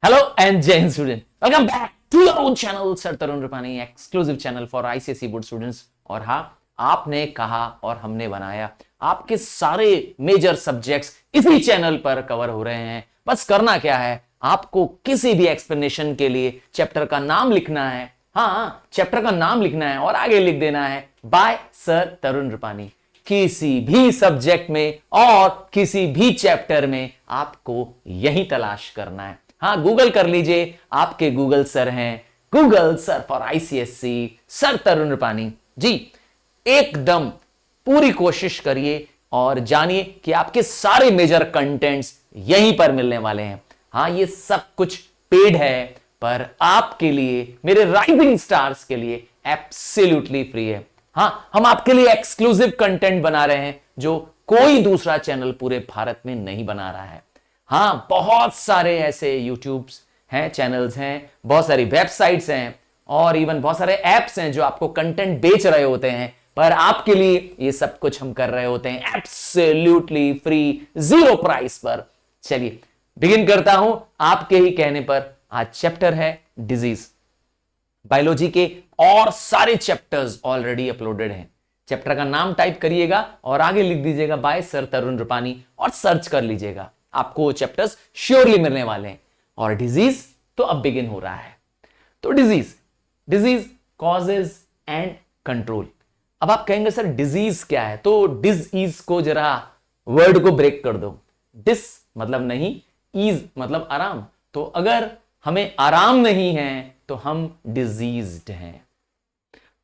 Hello and Jai Hind student. Welcome back to your own channel Sir Tarun Rupani, exclusive channel for ICSE board students. और हाँ, आपने कहा और हमने बनाया, आपके सारे मेजर सब्जेक्ट्स इसी चैनल पर कवर हो रहे हैं। बस करना क्या है, आपको किसी भी एक्सप्लेनेशन के लिए चैप्टर का नाम लिखना है। हाँ, चैप्टर का नाम लिखना है और आगे लिख देना है बाय सर तरुण रूपानी। किसी भी सब्जेक्ट में और किसी भी चैप्टर में आपको यही तलाश करना है। हाँ, गूगल कर लीजिए, आपके गूगल सर हैं, Google sir for ICSE sir Tarun Rupani ji. एकदम पूरी कोशिश करिए और जानिए कि आपके सारे मेजर कंटेंट्स यहीं पर मिलने वाले हैं। हाँ, ये सब कुछ पेड है, पर आपके लिए, मेरे राइजिंग स्टार्स के लिए एब्सोल्युटली फ्री है। हाँ, हम आपके लिए एक्सक्लूसिव कंटेंट बना रहे हैं जो कोई दूसरा चैनल पूरे भारत में नहीं बना रहा है। हाँ, बहुत सारे ऐसे यूट्यूब्स हैं, चैनल्स हैं, बहुत सारी वेबसाइट्स हैं और इवन बहुत सारे ऐप्स हैं जो आपको कंटेंट बेच रहे होते हैं, पर आपके लिए ये सब कुछ हम कर रहे होते हैं एब्सोल्युटली फ्री, जीरो प्राइस पर। चलिए बिगिन करता हूं आपके ही कहने पर। आज चैप्टर है डिजीज। बायोलॉजी के और सारे चैप्टर्स ऑलरेडी अपलोडेड हैं। चैप्टर का नाम टाइप करिएगा और आगे लिख दीजिएगा बाय सर तरुण रूपानी और सर्च कर लीजिएगा, आपको चैप्टर्स श्योरली मिलने वाले हैं। और डिजीज तो अब बिगिन हो रहा है। तो डिजीज कॉजेज एंड कंट्रोल। अब आप कहेंगे सर डिजीज क्या है, तो डिजीज को जरा वर्ड को ब्रेक कर दो। डिस मतलब नहीं, ईज मतलब आराम। तो अगर हमें आराम नहीं है तो हम डिजीज्ड हैं।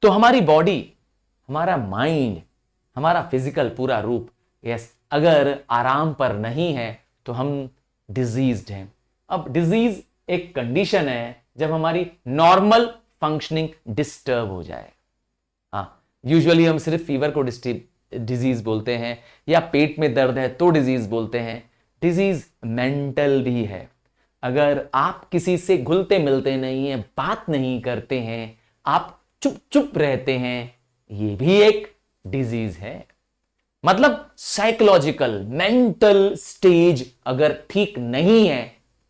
तो हमारी बॉडी, हमारा माइंड, हमारा फिजिकल पूरा रूप, यस, अगर आराम पर नहीं है तो हम डिजीज्ड हैं। अब डिजीज एक कंडीशन है जब हमारी नॉर्मल फंक्शनिंग डिस्टर्ब हो जाए। हाँ, यूजुअली हम सिर्फ फीवर को डिजीज बोलते हैं या पेट में दर्द है तो डिजीज बोलते हैं। डिजीज मेंटल भी है। अगर आप किसी से घुलते मिलते नहीं हैं, बात नहीं करते हैं, आप चुप चुप रहते हैं, ये भी एक डिजीज है। मतलब साइकोलॉजिकल मेंटल स्टेज अगर ठीक नहीं है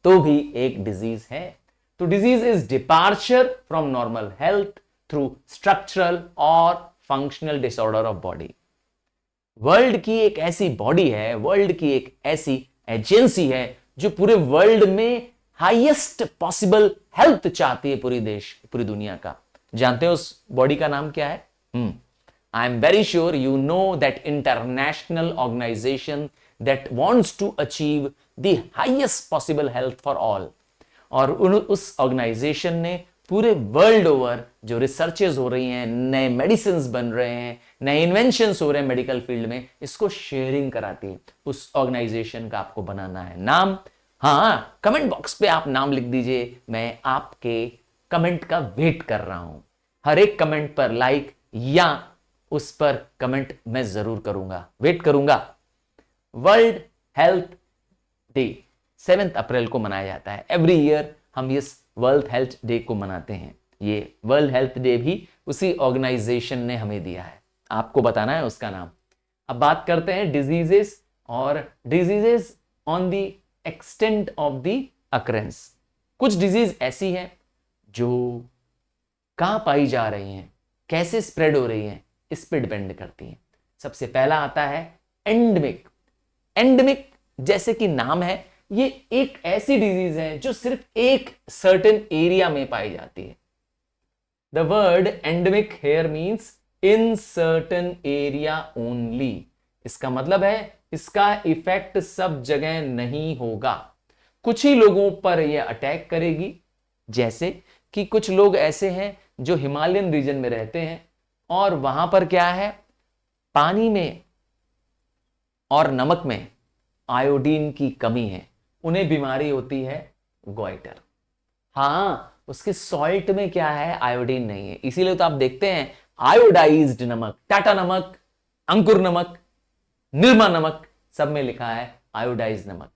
तो भी एक डिजीज है। तो disease is departure from normal health through structural और functional disorder of body. World की एक ऐसी बॉडी है, वर्ल्ड की एक ऐसी एजेंसी है जो पूरे वर्ल्ड में हाईएस्ट पॉसिबल हेल्थ चाहती है, पूरी दुनिया का। जानते हो उस बॉडी का नाम क्या है? I am very sure you know that international organization that wants to achieve the highest possible health for all. और उस ऑर्गेनाइजेशन ने पूरे वर्ल्ड ओवर जो रिसर्चेस हो रही हैं, नए मेडिसिन बन रहे हैं, नए इन्वेंशंस हो रहे हैं मेडिकल फील्ड में, इसको शेयरिंग कराती है। उस ऑर्गेनाइजेशन का आपको बनाना है नाम। हाँ, कमेंट बॉक्स पे आप नाम लिख दीजिए, मैं आपके कमेंट का वेट कर रहा हूं। हर एक कमेंट पर लाइक या उस पर कमेंट मैं जरूर करूंगा, वेट करूंगा। वर्ल्ड हेल्थ डे 7 अप्रैल को मनाया जाता है। एवरी ईयर हम इस वर्ल्ड हेल्थ डे को मनाते हैं। ये वर्ल्ड हेल्थ डे भी उसी ऑर्गेनाइजेशन ने हमें दिया है, आपको बताना है उसका नाम। अब बात करते हैं डिजीजेस और diseases on the extent of the occurrence. कुछ डिजीज ऐसी हैं जो कहां पाई जा रही हैं, कैसे स्प्रेड हो रही हैं, इस पे डिपेंड करती हैं। सबसे पहला आता है एंडेमिक। एंडेमिक जैसे कि नाम है, ये एक ऐसी डिजीज है जो सिर्फ एक सर्टेन एरिया में पाई जाती है। The word endemic here means in certain area only. इसका मतलब है इसका इफेक्ट सब जगह नहीं होगा, कुछ ही लोगों पर यह अटैक करेगी। जैसे कि कुछ लोग ऐसे हैं जो हिमालयन रीजन में रहते हैं और वहां पर क्या है, पानी में और नमक में आयोडीन की कमी है, उन्हें बीमारी होती है गॉइटर। हाँ, उसके सॉल्ट में क्या है, आयोडीन नहीं है। इसीलिए तो आप देखते हैं आयोडाइज्ड नमक, टाटा नमक, अंकुर नमक, निर्मा नमक, सब में लिखा है आयोडाइज्ड नमक।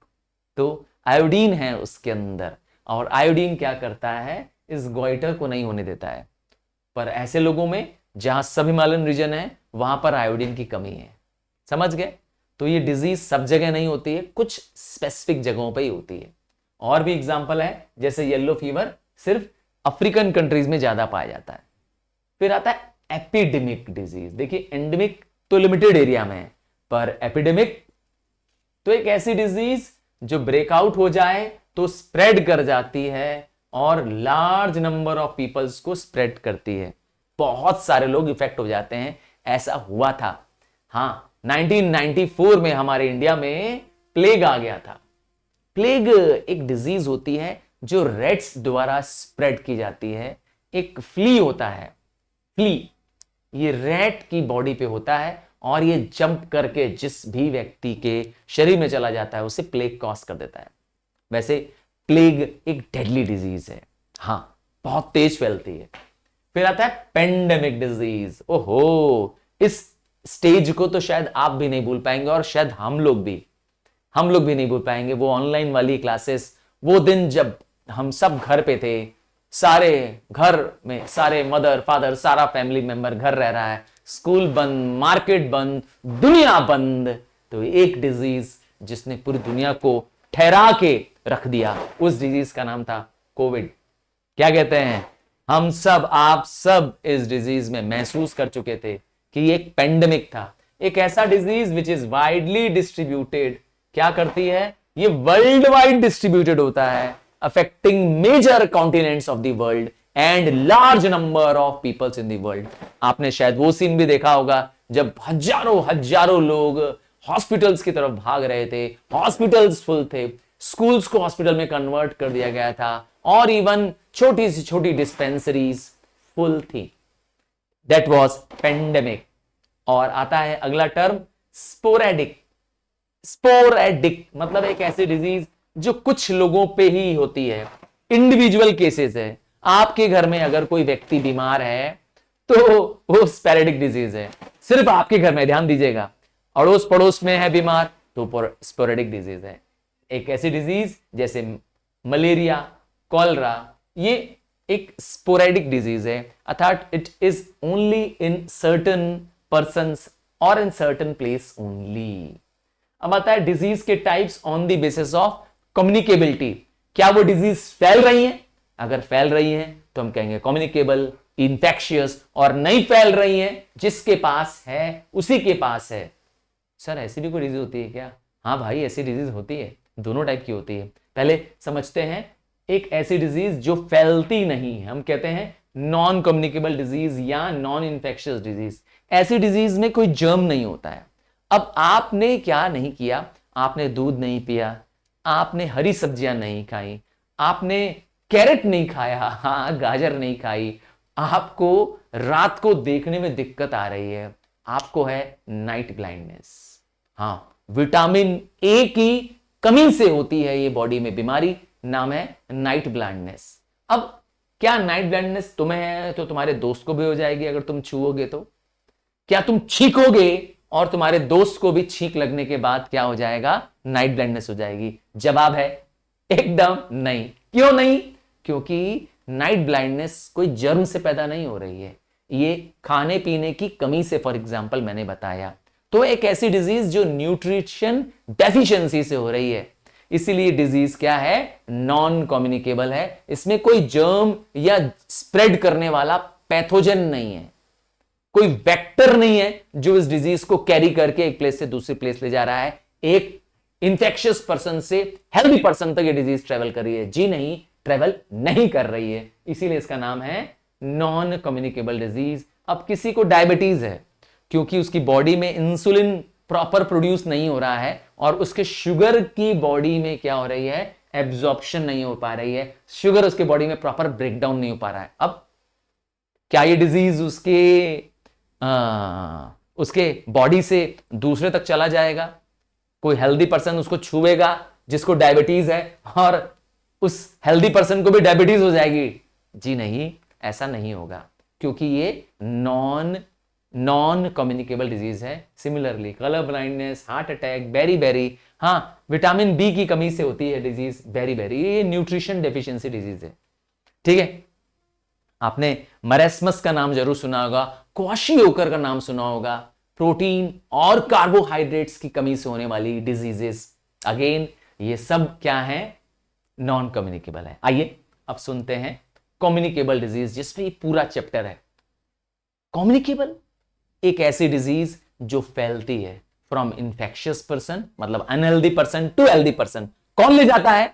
तो आयोडीन है उसके अंदर, और आयोडीन क्या करता है, इस गॉइटर को नहीं होने देता है। पर ऐसे लोगों में जहां सब हिमालयन रीजन है वहां पर आयोडीन की कमी है। समझ गए? तो ये डिजीज सब जगह नहीं होती है, कुछ स्पेसिफिक जगहों पे ही होती है। और भी एग्जाम्पल है, जैसे येलो फीवर सिर्फ अफ्रीकन कंट्रीज में ज्यादा पाया जाता है। फिर आता है एपिडेमिक डिजीज। देखिए एंडेमिक तो लिमिटेड एरिया में है, पर एपिडेमिक तो एक ऐसी डिजीज जो ब्रेकआउट हो जाए तो स्प्रेड कर जाती है और लार्ज नंबर ऑफ पीपल्स को स्प्रेड करती है, बहुत सारे लोग इफेक्ट हो जाते हैं। ऐसा हुआ था, हाँ 1994 में हमारे इंडिया में प्लेग आ गया था। प्लेग एक डिजीज होती है जो रेट्स द्वारा स्प्रेड की जाती है। एक फ्ली होता है, फ्ली ये रैट की बॉडी पे होता है और ये जंप करके जिस भी व्यक्ति के शरीर में चला जाता है उसे प्लेग कॉज कर देता है। वैसे प्लेग एक डेडली डिजीज है, हाँ बहुत तेज फैलती है। फिर आता है पेंडेमिक डिजीज। ओहो, इस स्टेज को तो शायद आप भी नहीं भूल पाएंगे और शायद हम लोग भी नहीं भूल पाएंगे। वो ऑनलाइन वाली क्लासेस, वो दिन जब हम सब घर पे थे, सारे घर में सारे मदर फादर सारा फैमिली मेंबर घर रह रहा है, स्कूल बंद, मार्केट बंद, दुनिया बंद। तो एक डिजीज जिसने पूरी दुनिया को ठहरा के रख दिया, उस डिजीज का नाम था कोविड। क्या कहते हैं, हम सब आप सब इस डिजीज में महसूस कर चुके थे कि ये एक पेंडेमिक था, एक ऐसा disease which is widely distributed. क्या करती है, ये वर्ल्ड वाइड डिस्ट्रीब्यूटेड होता है, affecting major continents of the world and large number of peoples in the world. आपने शायद वो सीन भी देखा होगा जब हजारों लोग हॉस्पिटल्स की तरफ भाग रहे थे, हॉस्पिटल्स फुल थे, स्कूल्स को हॉस्पिटल में कन्वर्ट कर दिया गया था और इवन छोटी सी छोटी डिस्पेंसरीज फुल थी। That was pandemic. और आता है अगला टर्म स्पोरेडिक। स्पोरेडिक मतलब एक ऐसी डिजीज जो कुछ लोगों पे ही होती है, इंडिविजुअल केसेस है। आपके घर में अगर कोई व्यक्ति बीमार है तो वो स्पोरेडिक डिजीज है, सिर्फ आपके घर में, ध्यान दीजिएगा। अड़ोस पड़ोस में है बीमार तो स्पोरेडिक डिजीज है। एक ऐसी डिजीज जैसे मलेरिया, कॉलरा, ये एक स्पोरेडिक डिजीज है, अर्थात it is only in certain persons और इन सर्टन प्लेस ओनली। अब आता है डिजीज के types on the basis of communicability. क्या वो डिजीज फैल रही है, अगर फैल रही है तो हम कहेंगे कम्युनिकेबल, इंफेक्शियस, और नहीं फैल रही है, जिसके पास है उसी के पास है। सर ऐसी भी कोई डिजीज होती है क्या? हाँ भाई ऐसी डिजीज होती है, दोनों टाइप की होती है। पहले समझते हैं एक ऐसी डिजीज जो फैलती नहीं है, हम कहते हैं नॉन कम्युनिकेबल डिजीज या नॉन इन्फेक्शियस डिजीज। ऐसी डिजीज में कोई जर्म नहीं होता है। अब आपने क्या नहीं किया, आपने दूध नहीं पिया, आपने हरी सब्जियां नहीं खाई, आपने कैरेट नहीं खाया, हाँ गाजर नहीं खाई, आपको रात को देखने में दिक्कत आ रही है, आपको है नाइट ब्लाइंडनेस। हाँ, विटामिन ए की कमी से होती है ये बॉडी में बीमारी, नाम है नाइट ब्लाइंडनेस। अब क्या नाइट ब्लाइंडनेस तुम्हें है तो तुम्हारे दोस्त को भी हो जाएगी अगर तुम छूओगे तो? क्या तुम छींकोगे और तुम्हारे दोस्त को भी छींक लगने के बाद क्या हो जाएगा, नाइट ब्लाइंडनेस हो जाएगी? जवाब है एकदम नहीं। क्यों नहीं? क्योंकि नाइट ब्लाइंडनेस कोई जर्म से पैदा नहीं हो रही है, ये खाने पीने की कमी से, फॉर एग्जांपल मैंने बताया। तो एक ऐसी डिजीज जो न्यूट्रिशन डेफिशिएंसी से हो रही है, इसीलिए डिजीज क्या है, नॉन कम्युनिकेबल है। इसमें कोई जर्म या स्प्रेड करने वाला पैथोजन नहीं है, कोई वेक्टर नहीं है जो इस डिजीज को कैरी करके एक प्लेस से दूसरी प्लेस ले जा रहा है। एक इंफेक्शियस पर्सन से हेल्दी पर्सन तक ये डिजीज ट्रेवल कर रही है? जी नहीं, ट्रेवल नहीं कर रही है, इसीलिए इसका नाम है नॉन कम्युनिकेबल डिजीज। अब किसी को डायबिटीज है, क्योंकि उसकी बॉडी में इंसुलिन प्रॉपर प्रोड्यूस नहीं हो रहा है और उसके शुगर की बॉडी में क्या हो रही है, एब्जॉर्प्शन नहीं हो पा रही है, शुगर उसके बॉडी में प्रॉपर ब्रेकडाउन नहीं हो पा रहा है। अब क्या ये डिजीज उसके बॉडी से दूसरे तक चला जाएगा? कोई हेल्दी पर्सन उसको छुएगा जिसको डायबिटीज है और उस हेल्दी पर्सन को भी डायबिटीज हो जाएगी? जी नहीं, ऐसा नहीं होगा, क्योंकि ये नॉन कम्युनिकेबल डिजीज है। Similarly colour blindness, heart attack, beri, हाँ विटामिन बी की कमी से होती है डिजीज बेरी, ये न्यूट्रिशन डेफिशिएंसी डिजीज है। ठीक है, आपने मरेस्मस का नाम जरूर सुना होगा, क्वाशियोकर का नाम सुना होगा, प्रोटीन और कार्बोहाइड्रेट्स की कमी से होने वाली डिजीजेस। अगेन ये सब क्या है, नॉन कम्युनिकेबल है। आइए अब सुनते हैं कम्युनिकेबल डिजीज, जिसमें पूरा चैप्टर है। कम्युनिकेबल एक ऐसी डिजीज जो फैलती है फ्रॉम इन्फेक्शियस पर्सन, मतलब unhealthy person to healthy person. कौन ले जाता है?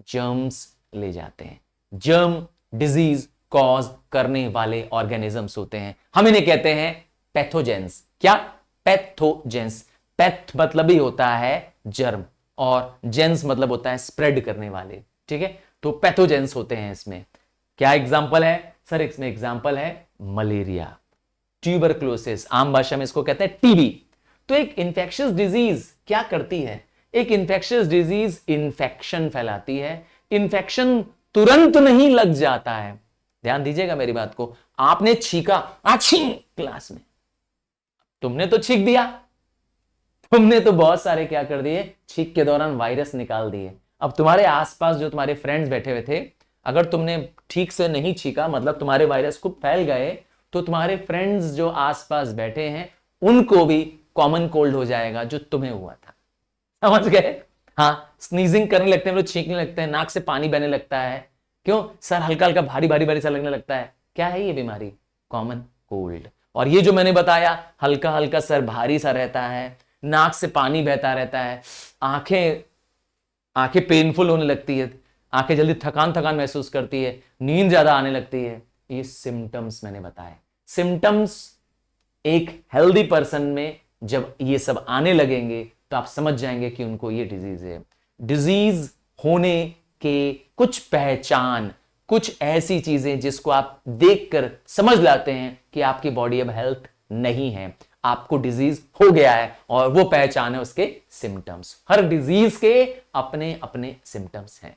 जर्म्स ले जाते हैं। जर्म डिजीज कॉज करने वाले ऑर्गेनिजम्स होते हैं, हम इन्हें कहते हैं पैथोजेंस। क्या? पैथोजेंस। पैथ मतलब ही होता है जर्म, और जेंस मतलब होता है स्प्रेड करने वाले। ठीक है, तो पैथोजेंस होते हैं इसमें। क्या एग्जांपल है सर? इसमें एग्जांपल है मलेरिया, ट्यूबरक्लोसिस, आम भाषा में इसको कहते हैं टीबी। तो एक इंफेक्शियस डिजीज क्या करती है? एक इंफेक्शियस डिजीज इंफेक्शन फैलाती है। इंफेक्शन तुरंत नहीं लग जाता है। ध्यान दीजिएगा मेरी बात को। आपने छींका, आछी, क्लास में तुमने तो छींक दिया, तुमने तो बहुत सारे क्या कर दिए, छींक के दौरान वायरस निकाल दिए। अब तुम्हारे आसपास जो तुम्हारे फ्रेंड्स बैठे हुए थे, अगर तुमने ठीक से नहीं छींका, मतलब तुम्हारे वायरस खूब फैल गए, तो तुम्हारे फ्रेंड्स जो आसपास बैठे हैं उनको भी कॉमन कोल्ड हो जाएगा जो तुम्हें हुआ था। समझ गए? हाँ, स्नीजिंग करने लगते हैं, छींकने लगते हैं, नाक से पानी बहने लगता है। क्यों सर? हल्का हल्का भारी भारी भारी सा लगने लगता है। क्या है ये बीमारी? Common cold. और ये जो मैंने बताया, हल्का हल्का सर भारी सा रहता है, नाक से पानी बहता रहता है, आंखें आंखें पेनफुल होने लगती है, आंखें जल्दी थकान थकान महसूस करती है, नींद ज्यादा आने लगती है। ये सिम्टम्स मैंने बताए। सिम्टम्स एक हेल्दी पर्सन में जब ये सब आने लगेंगे तो आप समझ जाएंगे कि उनको ये डिजीज है। डिजीज होने के कुछ पहचान, कुछ ऐसी चीजें जिसको आप देखकर समझ लाते हैं कि आपकी बॉडी अब हेल्थ नहीं है, आपको डिजीज हो गया है, और वो पहचान है उसके सिम्टम्स। हर डिजीज के अपने अपने सिम्टम्स हैं।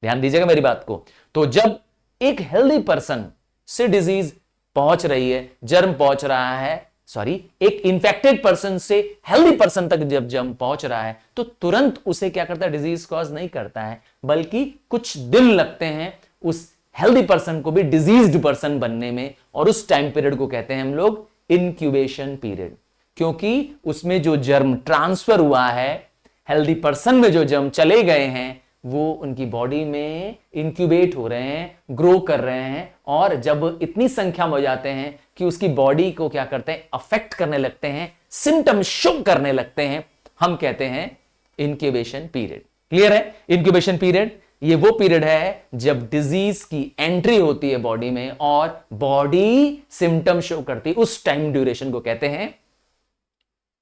ध्यान दीजिएगा मेरी बात को। तो जब एक हेल्दी पर्सन से डिजीज पहुंच रही है, जर्म पहुंच रहा है, सॉरी, एक इंफेक्टेड पर्सन से हेल्दी पर्सन तक जब जर्म पहुंच रहा है, तो तुरंत उसे क्या करता है? डिजीज कॉज नहीं करता है, बल्कि कुछ दिन लगते हैं उस हेल्दी पर्सन को भी डिजीज्ड पर्सन बनने में, और उस टाइम पीरियड को कहते हैं हम लोग इंक्यूबेशन पीरियड। क्योंकि उसमें जो जर्म ट्रांसफर हुआ है, हेल्दी पर्सन में जो जर्म चले गए हैं, वो उनकी बॉडी में इंक्यूबेट हो रहे हैं, ग्रो कर रहे हैं, और जब इतनी संख्या में हो जाते हैं कि उसकी बॉडी को क्या करते हैं? अफेक्ट करने लगते हैं, सिम्टम शो करने लगते हैं, हम कहते हैं इंक्यूबेशन पीरियड। क्लियर है? इंक्यूबेशन पीरियड ये वो पीरियड है जब डिजीज की एंट्री होती है बॉडी में और बॉडी सिम्टम शो करती है। उस टाइम ड्यूरेशन को कहते हैं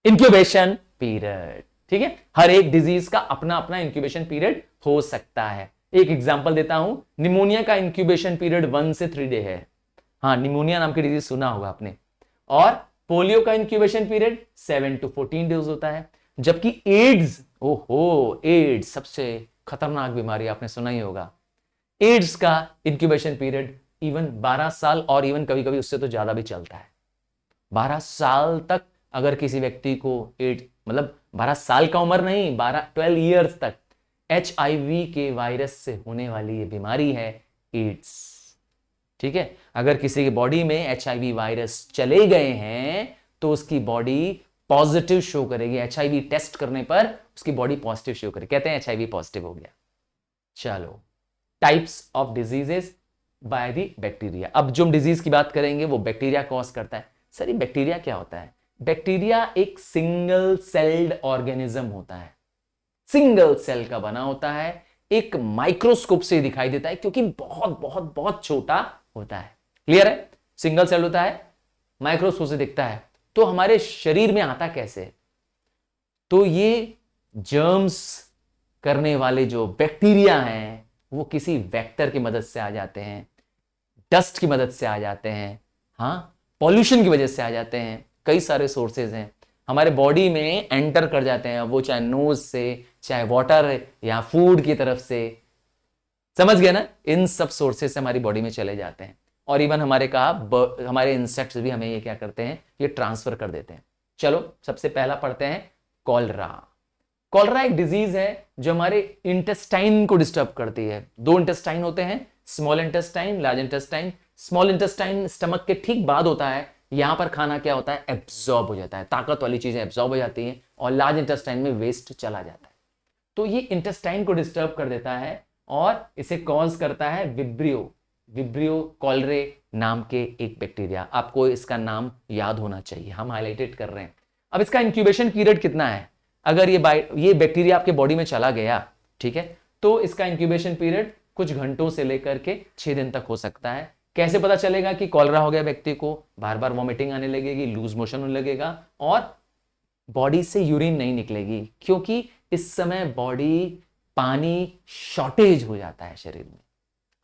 इंक्यूबेशन पीरियड। ठीक है, हर एक डिजीज का अपना अपना इंक्यूबेशन पीरियड हो सकता है। एक एग्जांपल देता हूं, निमोनिया का इंक्यूबेशन पीरियड 1 से 3 डे है। हाँ, निमोनिया नाम की डिजीज सुना होगा आपने। और पोलियो का इंक्यूबेशन पीरियड 7 to 14 डेज होता है। जबकि एड्स, ओहो, एड्स सबसे खतरनाक बीमारी, आपने सुना ही होगा। एड्स का इंक्यूबेशन पीरियड इवन 12 साल, और इवन कभी कभी उससे तो ज्यादा भी चलता है। 12 साल तक अगर किसी व्यक्ति को एड्स, मतलब 12 साल का उम्र नहीं, 12 ईयर्स तक HIV के वायरस से होने वाली ये बीमारी है एड्स। ठीक है, अगर किसी की बॉडी में HIV वायरस चले गए हैं तो उसकी बॉडी पॉजिटिव शो करेगी। HIV टेस्ट करने पर उसकी बॉडी पॉजिटिव शो करेगी, कहते हैं HIV पॉजिटिव हो गया। चलो, types of diseases by the bacteria. अब जो हम डिजीज की बात करेंगे वो बैक्टीरिया कॉज करता है। सर, ये बैक्टीरिया क्या होता है? बैक्टीरिया एक सिंगल सेल्ड ऑर्गेनिज्म होता है, सिंगल सेल का बना होता है, एक माइक्रोस्कोप से दिखाई देता है क्योंकि बहुत बहुत बहुत छोटा होता है। क्लियर है? सिंगल सेल होता है, माइक्रोस्कोप से दिखता है। तो हमारे शरीर में आता कैसे? तो ये जर्म्स करने वाले जो बैक्टीरिया हैं वो किसी वेक्टर की मदद से आ जाते हैं, डस्ट की मदद से आ जाते हैं, हाँ, पॉल्यूशन की वजह से आ जाते हैं, कई सारे सोर्सेज हैं, हमारे बॉडी में एंटर कर जाते हैं, वो चाहे नोज से, चाहे वाटर या फूड की तरफ से। समझ गए ना? इन सब सोर्सेज से हमारी बॉडी में चले जाते हैं। और इवन हमारे इंसेक्ट्स भी हमें ये क्या करते हैं? ये ट्रांसफर कर देते हैं। चलो, सबसे पहला पढ़ते हैं कॉलरा। कॉलरा एक डिजीज है जो हमारे इंटेस्टाइन को डिस्टर्ब करती है। 2 इंटेस्टाइन होते हैं, small intestine, large intestine. Small intestine stomach के ठीक बाद होता है। यहां पर खाना क्या होता है? एब्जॉर्ब हो जाता है, ताकत वाली चीजें एब्जॉर्ब हो जाती हैं, और लार्ज इंटेस्टाइन में वेस्ट चला जाता है। तो ये इंटेस्टाइन को डिस्टर्ब कर देता है और इसे कॉज करता है विब्रियो कॉलरे नाम के एक बैक्टीरिया। आपको इसका नाम याद होना चाहिए, हम हाईलाइटेड कर रहे हैं। अब इसका इंक्यूबेशन पीरियड कितना है? अगर ये बैक्टीरिया आपके बॉडी में चला गया, ठीक है, तो इसका इंक्यूबेशन पीरियड कुछ घंटों से लेकर के 6 दिन तक हो सकता है। कैसे पता चलेगा कि कॉलरा हो गया व्यक्ति को? बार बार वॉमिटिंग आने लगेगी, लूज मोशन होने लगेगा और बॉडी से यूरिन नहीं निकलेगी, क्योंकि इस समय बॉडी पानी शॉर्टेज हो जाता है शरीर में।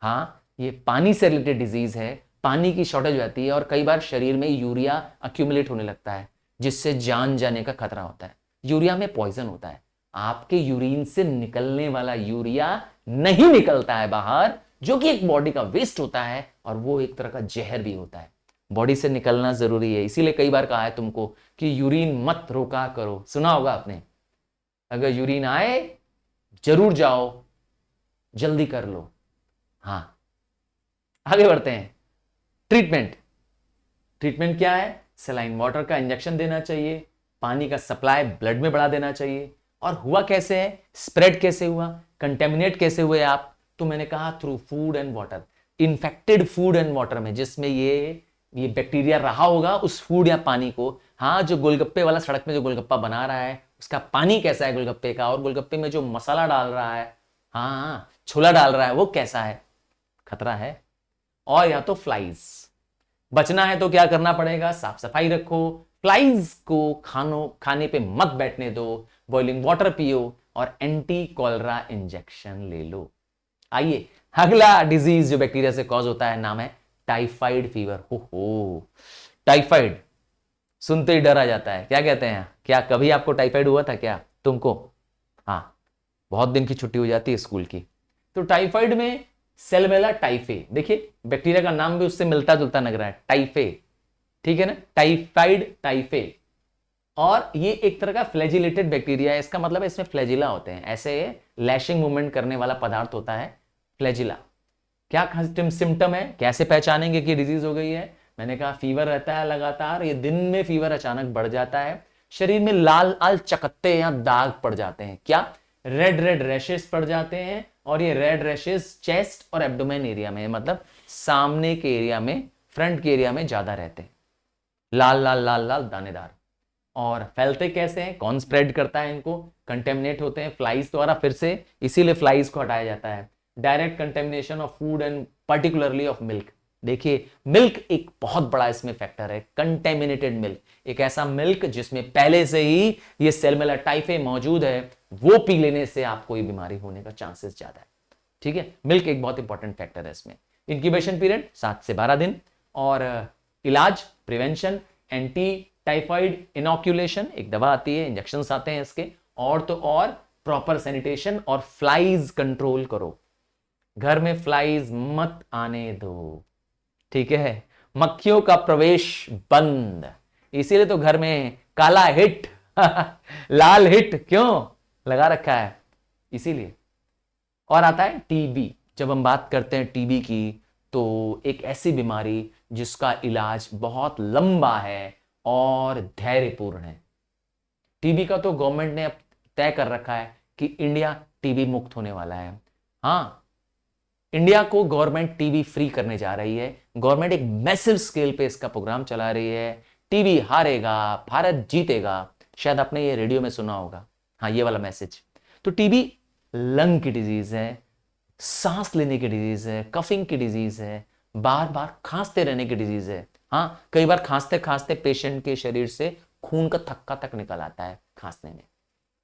हाँ, ये पानी से रिलेटेड डिजीज है, पानी की शॉर्टेज हो जाती है और कई बार शरीर में यूरिया अक्यूमुलेट होने लगता है, जिससे जान जाने का खतरा होता है। यूरिया में पॉइजन होता है, आपके यूरिन से निकलने वाला यूरिया नहीं निकलता है बाहर, जो कि एक बॉडी का वेस्ट होता है और वो एक तरह का जहर भी होता है। बॉडी से निकलना जरूरी है, इसीलिए कई बार कहा है तुमको कि यूरिन मत रोका करो, सुना होगा आपने। अगर यूरिन आए जरूर जाओ, जल्दी कर लो। हाँ, आगे बढ़ते हैं। ट्रीटमेंट क्या है? सलाइन वाटर का इंजेक्शन देना चाहिए, पानी का सप्लाई ब्लड में बढ़ा देना चाहिए। और हुआ कैसे है, स्प्रेड कैसे हुआ, कंटेमिनेट कैसे हुए आप? तो मैंने कहा through food and water, infected food and water में, जिसमें ये बैक्टीरिया रहा होगा उस फूड या पानी को। हाँ, जो गोलगप्पे वाला सड़क में जो गोलगप्पा बना रहा है उसका पानी कैसा है गोलगप्पे का, और गोलगप्पे में जो मसाला डाल रहा है, हाँ छोला डाल रहा है, वो कैसा है, खतरा है। और या तो फ्लाइज, बचना है तो क्या करना पड़ेगा? साफ सफाई रखो, फ्लाइज को खाने पे मत बैठने दो, बॉइलिंग वाटर पियो और एंटी कॉलरा इंजेक्शन ले लो। आइए, अगला डिजीज जो बैक्टीरिया से कॉज होता है, नाम है टाइफाइड फीवर। हो टाइफाइड सुनते ही डर आ जाता है। क्या कहते हैं, क्या कभी आपको टाइफाइड हुआ था क्या तुमको? हाँ, बहुत दिन की छुट्टी हो जाती है स्कूल की। तो टाइफाइड में सेल्मेला टाइफे, देखिए बैक्टीरिया का नाम भी उससे मिलता जुलता लग रहा है, टाइफे, ठीक है ना, टाइफाइड टाइफे। और ये एक तरह का फ्लैजिलेटेड बैक्टीरिया है, इसका मतलब है इसमें फ्लैजिला होते हैं, ऐसे लैशिंग मूवमेंट करने वाला पदार्थ होता है फ्लैजिला। क्या सिम्टम है, कैसे पहचानेंगे कि डिजीज हो गई है? मैंने कहा फीवर रहता है लगातार, ये दिन में फीवर अचानक बढ़ जाता है, शरीर में लाल लाल चकत्ते या दाग पड़ जाते हैं, क्या रेड रेड रैशेस पड़ जाते हैं, और ये रेड रैशेस चेस्ट और एब्डोमेन एरिया में, मतलब सामने के एरिया में, फ्रंट के एरिया में ज्यादा रहते हैं, लाल लाल लाल लाल दानेदार। और फैलते कैसे हैं, कौन स्प्रेड करता है इनको? कंटेमिनेट होते हैं फ्लाइज द्वारा, फिर से इसीलिए फ्लाइज को हटाया जाता है। Direct contamination of food and particularly of milk. देखिए मिल्क एक बहुत बड़ा इसमें फैक्टर है, कंटेमिनेटेड मिल्क, एक ऐसा मिल्क जिसमें पहले से ही ये सेल्मेला टाइफे मौजूद है, वो पी लेने से आपको ये बीमारी होने का चांसेस ज्यादा है, ठीक है। मिल्क एक बहुत इंपॉर्टेंट फैक्टर है इसमें। इंक्यूबेशन पीरियड 7 से 12 दिन, और इलाज प्रिवेंशन एंटी टाइफाइड इनोक्यूलेशन, एक दवा आती है, इंजेक्शंस आते हैं इसके, और तो और प्रॉपर सैनिटेशन और फ्लाइज कंट्रोल करो, घर में फ्लाइज मत आने दो, ठीक है, मक्खियों का प्रवेश बंद, इसीलिए तो घर में काला हिट लाल हिट क्यों लगा रखा है, इसीलिए। और आता है टीबी। जब हम बात करते हैं टीबी की, तो एक ऐसी बीमारी जिसका इलाज बहुत लंबा है और धैर्यपूर्ण है। टीबी का तो गवर्नमेंट ने अब तय कर रखा है कि इंडिया टीबी मुक्त होने वाला है। हाँ, इंडिया को गवर्नमेंट टीबी फ्री करने जा रही है, गवर्नमेंट एक मैसिव स्केल पे इसका प्रोग्राम चला रही है। टीबी हारेगा, भारत जीतेगा, शायद आपने ये रेडियो में सुना होगा, हाँ ये वाला मैसेज। तो टीबी लंग की डिजीज है, सांस लेने की डिजीज है, कफिंग की डिजीज है, बार बार खांसते रहने की डिजीज है। हाँ, कई बार खांसते खांसते पेशेंट के शरीर से खून का थक्का तक निकल आता है खांसने में।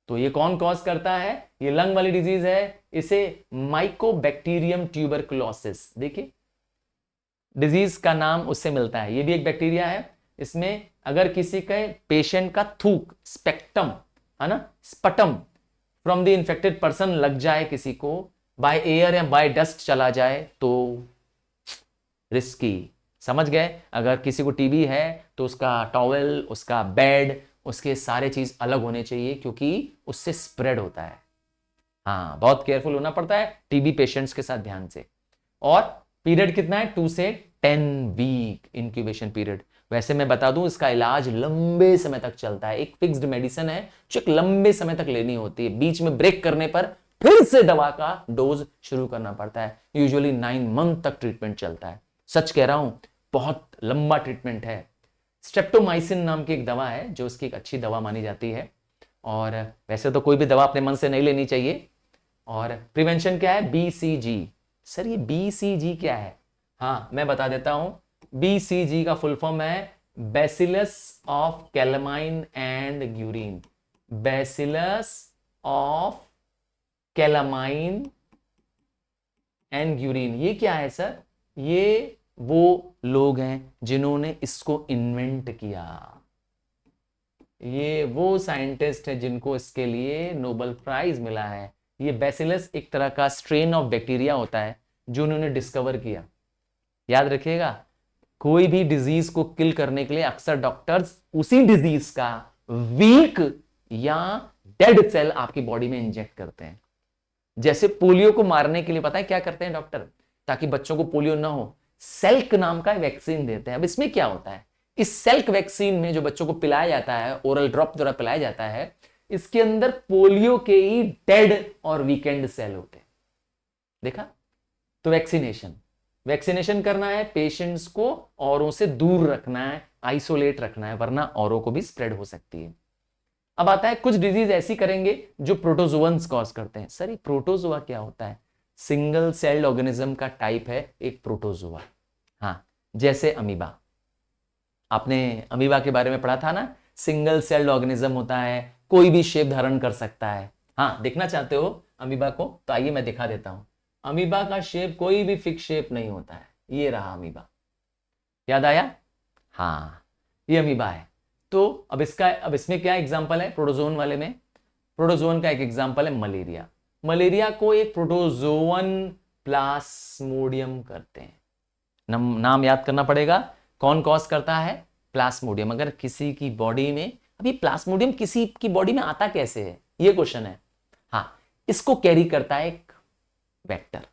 तो ये कौन कॉज करता है? ये लंग वाली डिजीज है, इसे माइकोबैक्टीरियम ट्यूबरकुलोसिस, देखिए डिजीज का नाम उससे मिलता है। ये भी एक बैक्टीरिया है। इसमें अगर किसी के पेशेंट का थूक, स्पेक्टम है ना, स्पटम फ्रॉम द इन्फेक्टेड पर्सन लग जाए किसी को, बाय एयर या बाय डस्ट चला जाए, तो रिस्की, समझ गए। अगर किसी को टीबी है तो उसका टॉवेल, उसका बेड, उसके सारे चीज अलग होने चाहिए, क्योंकि उससे स्प्रेड होता है। हाँ, बहुत केयरफुल होना पड़ता है टीबी पेशेंट्स के साथ, ध्यान से। और पीरियड कितना है? 2 से 10 वीक इंक्यूबेशन पीरियड। वैसे मैं बता दूं, इसका इलाज लंबे समय तक चलता है, एक फिक्स्ड मेडिसिन है जो एक लंबे समय तक लेनी होती है, बीच में ब्रेक करने पर फिर से दवा का डोज शुरू करना पड़ता है। यूजुअली 9 मंथ तक ट्रीटमेंट चलता है। सच कह रहा हूं, बहुत लंबा ट्रीटमेंट है। स्ट्रेप्टोमाइसिन नाम की एक दवा है जो उसकी एक अच्छी दवा मानी जाती है, और वैसे तो कोई भी दवा अपने मन से नहीं लेनी चाहिए। और प्रिवेंशन क्या है? BCG। सर ये BCG क्या है? हाँ मैं बता देता हूं। BCG का फुल फॉर्म है bacillus of calamine and Guérin. Bacillus of calamine and Guérin, ये क्या है सर? ये वो लोग हैं जिन्होंने इसको इन्वेंट किया। ये वो साइंटिस्ट है जिनको इसके लिए नोबेल प्राइज मिला है। ये बैसिलस एक तरह का स्ट्रेन ऑफ बैक्टीरिया होता है जो उन्होंने डिस्कवर किया। याद रखिएगा, कोई भी डिजीज को किल करने के लिए अक्सर डॉक्टर्स उसी डिजीज का वीक या डेड सेल आपकी बॉडी में इंजेक्ट करते हैं। जैसे पोलियो को मारने के लिए पता है क्या करते हैं डॉक्टर? ताकि बच्चों को पोलियो ना हो, सेल्क नाम का वैक्सीन देते हैं। अब इसमें क्या होता है? इस सेल्क वैक्सीन में जो बच्चों को पिलाया जाता है, ओरल ड्रॉप द्वारा पिलाया जाता है, इसके अंदर पोलियो के ही डेड और वीकेंड सेल होते हैं। देखा? तो वैक्सीनेशन करना है, पेशेंट्स को औरों से दूर रखना है, आइसोलेट रखना है, वरना औरों को भी स्प्रेड हो सकती है। अब आता है कुछ डिजीज ऐसी करेंगे जो प्रोटोजोअन्स कॉज करते हैं। सर ये प्रोटोजोआ क्या होता है? सिंगल सेल्ड ऑर्गेनिज्म का टाइप है एक प्रोटोजोआ। हाँ, जैसे अमीबा। आपने अमीबा के बारे में पढ़ा था ना, सिंगल सेल्ड ऑर्गेनिज्म होता है, कोई भी शेप धारण कर सकता है। हाँ, देखना चाहते हो अमीबा को? तो आइए मैं दिखा देता हूं। अमीबा का शेप कोई भी फिक्स शेप नहीं होता है। ये रहा अमीबा, याद आया? हाँ, ये अमीबा है। तो अब इसमें क्या एग्जांपल है? प्रोटोजोन वाले में, प्रोटोजोन का एक एग्जांपल है मलेरिया। मलेरिया को एक प्रोटोजोअन प्लास्मोडियम करते हैं। नाम याद करना पड़ेगा। कौन कॉज करता है? प्लास्मोडियम। अगर किसी की बॉडी में, अभी प्लास्मोडियम किसी की बॉडी में आता कैसे है, ये क्वेश्चन है। हाँ, इसको कैरी करता है एक वेक्टर।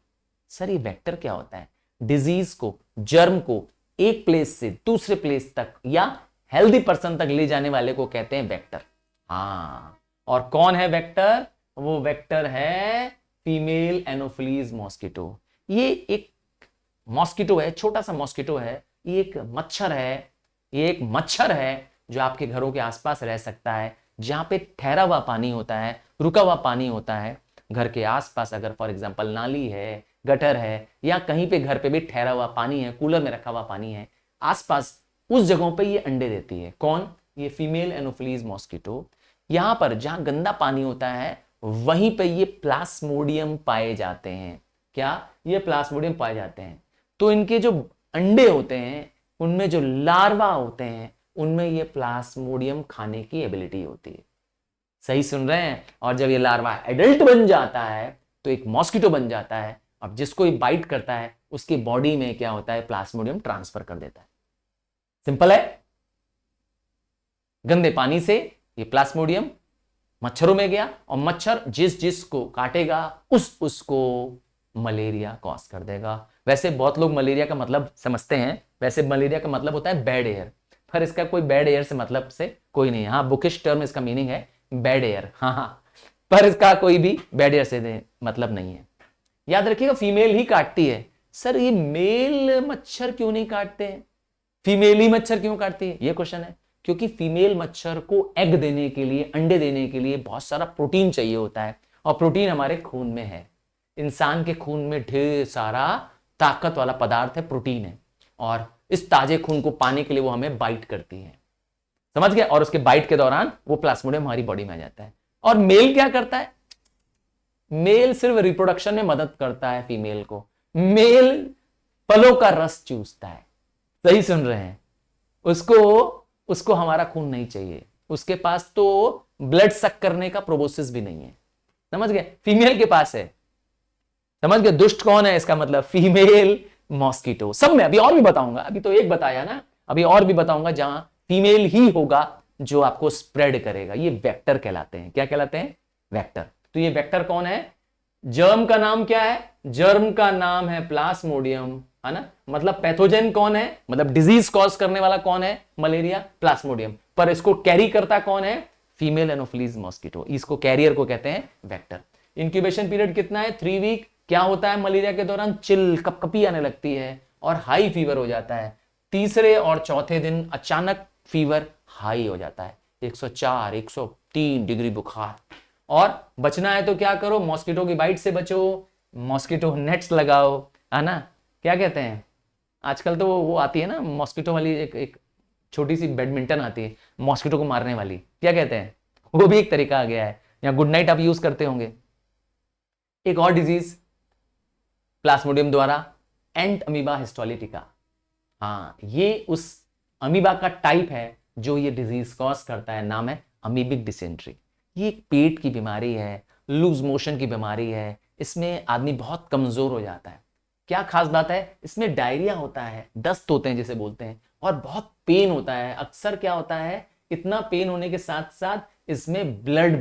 सर ये वेक्टर क्या होता है? डिजीज को, जर्म को एक प्लेस से दूसरे प्लेस तक या हेल्दी पर्सन तक ले जाने वाले को कहते हैं वेक्टर। हाँ, और कौन है वेक्टर? वो वेक्टर है फीमेल एनोफिलीज मॉस्किटो। ये एक मॉस्किटो है, छोटा सा मॉस्किटो है, ये एक मच्छर है। ये एक मच्छर है जो आपके घरों के आसपास रह सकता है, जहां पे ठहरा हुआ पानी होता है, रुका हुआ पानी होता है। घर के आसपास अगर फॉर एग्जांपल नाली है, गटर है, या कहीं पे घर पे भी ठहरा हुआ पानी है, कूलर में रखा हुआ पानी है आसपास, उस जगहों पे ये अंडे देती है। कौन? ये फीमेल एनोफिलीज मॉस्किटो। यहां पर जहां गंदा पानी होता है वहीं पे ये प्लास्मोडियम पाए जाते हैं। क्या? ये प्लास्मोडियम पाए जाते हैं। तो इनके जो अंडे होते हैं, उनमें जो लार्वा होते हैं, उनमें ये प्लास्मोडियम खाने की एबिलिटी होती है। सही सुन रहे हैं? और जब ये लार्वा एडल्ट बन जाता है तो एक मॉस्किटो बन जाता है। अब जिसको ये बाइट करता है उसकी बॉडी में क्या होता है? प्लास्मोडियम ट्रांसफर कर देता है। सिंपल है। गंदे पानी से ये प्लास्मोडियम मच्छरों में गया, और मच्छर जिसको काटेगा उसको मलेरिया कॉज कर देगा। वैसे बहुत लोग मलेरिया का मतलब समझते हैं, वैसे मलेरिया का मतलब होता है बैड एयर, पर इसका कोई बैड एयर से मतलब से कोई नहीं है। हाँ, बुकिश टर्म इसका मीनिंग है बैड एयर। हाँ, पर इसका कोई भी बैड एयर से मतलब नहीं है। याद रखिएगा, फीमेल ही काटती है। सर ये मेल मच्छर क्यों नहीं काटते हैं? फीमेल ही मच्छर क्यों काटती है, ये क्वेश्चन है। क्योंकि फीमेल मच्छर को एग देने के लिए, अंडे देने के लिए बहुत सारा प्रोटीन चाहिए होता है, और प्रोटीन हमारे खून में है। इंसान के खून में ढेर सारा ताकत वाला पदार्थ है, प्रोटीन है, और इस ताजे खून को पाने के लिए वो हमें बाइट करती है। समझ गए? और उसके बाइट के दौरान वो प्लास्मोडियम हमारी बॉडी में आ जाता है। और मेल क्या करता है? मेल सिर्फ रिप्रोडक्शन में मदद करता है फीमेल को। मेल फलों का रस चूसता है। सही सुन रहे हैं? उसको हमारा खून नहीं चाहिए। उसके पास तो ब्लड सक करने का प्रोबोसिस भी नहीं है। समझ गए? फीमेल के पास है। समझ गए? दुष्ट कौन है? इसका मतलब फीमेल मॉस्किटो। सब में अभी और भी बताऊंगा, अभी तो एक बताया ना, अभी और भी बताऊंगा जहां फीमेल ही होगा जो आपको स्प्रेड करेगा। ये वेक्टर कहलाते हैं। क्या कहलाते हैं? वेक्टर। तो ये वेक्टर कौन है? जर्म का नाम क्या है? जर्म का नाम है प्लास्मोडियम, है ना। मतलब पैथोजेन कौन है? मतलब डिजीज कॉज करने वाला कौन है? Malaria, plasmodium. पर इसको कैरी करता कौन है? Female anopheles mosquito. इसको कैरियर को कहते हैं वेक्टर। इंक्यूबेशन पीरियड कितना है? 3 वीक। क्या होता है मलेरिया के दौरान? चिल, कपकपी आने लगती है और हाई फीवर हो जाता है। तीसरे और चौथे दिन अचानक फीवर हाई हो जाता है, 104 103 डिग्री बुखार। और बचना है तो क्या करो? मॉस्किटो की बाइट से बचो, मॉस्किटो नेट्स लगाओ, है ना। क्या कहते हैं आजकल तो वो आती है ना मॉस्किटो वाली, एक छोटी सी बैडमिंटन आती है मॉस्किटो को मारने वाली, क्या कहते हैं, वो भी एक तरीका आ गया है। या गुड नाइट आप यूज करते होंगे। एक और डिजीज प्लाज्मोडियम द्वारा, एंट अमीबा हिस्टोलिटिका। हाँ, ये उस अमीबा का टाइप है जो ये डिजीज कॉज करता है, नाम है अमीबिक डिसेंट्री। ये एक पेट की बीमारी है, लूज मोशन की बीमारी है, इसमें आदमी बहुत कमजोर हो जाता है। क्या खास बात है? इसमें डायरिया होता है, दस्त होते हैं जिसे बोलते हैं, और बहुत पेन होता है। अक्सर क्या होता है, इतना पेन होने के साथ साथ इसमें ब्लड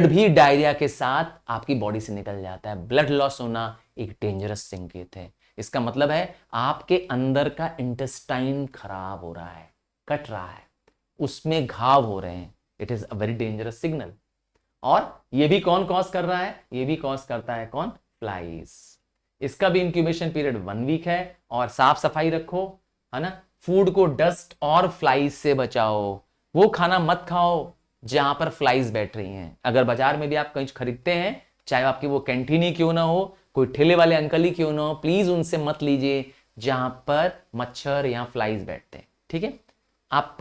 भी डायरिया के साथ आपकी बॉडी से निकल जाता है। ब्लड लॉस होना एक डेंजरस संकेत है। इसका मतलब है आपके अंदर का इंटेस्टाइन खराब हो रहा है, कट रहा है, उसमें घाव हो रहे हैं। It is a very dangerous signal. और ये भी कौन कॉज कर रहा है? ये भी कॉज करता है कौन? फ्लाइज। इसका भी इंक्यूबेशन पीरियड 1 वीक है। और साफ सफाई रखो, है ना। फूड को डस्ट और फ्लाइज से बचाओ। वो खाना मत खाओ जहां पर फ्लाइज बैठ रही हैं। अगर बाजार में भी आप कहीं खरीदते हैं, चाहे आपकी वो कैंटीन ही क्यों ना हो, कोई ठेले वाले अंकल ही क्यों ना हो, प्लीज उनसे मत लीजिए जहां पर मच्छर या फ्लाइज बैठते हैं, ठीक है। आप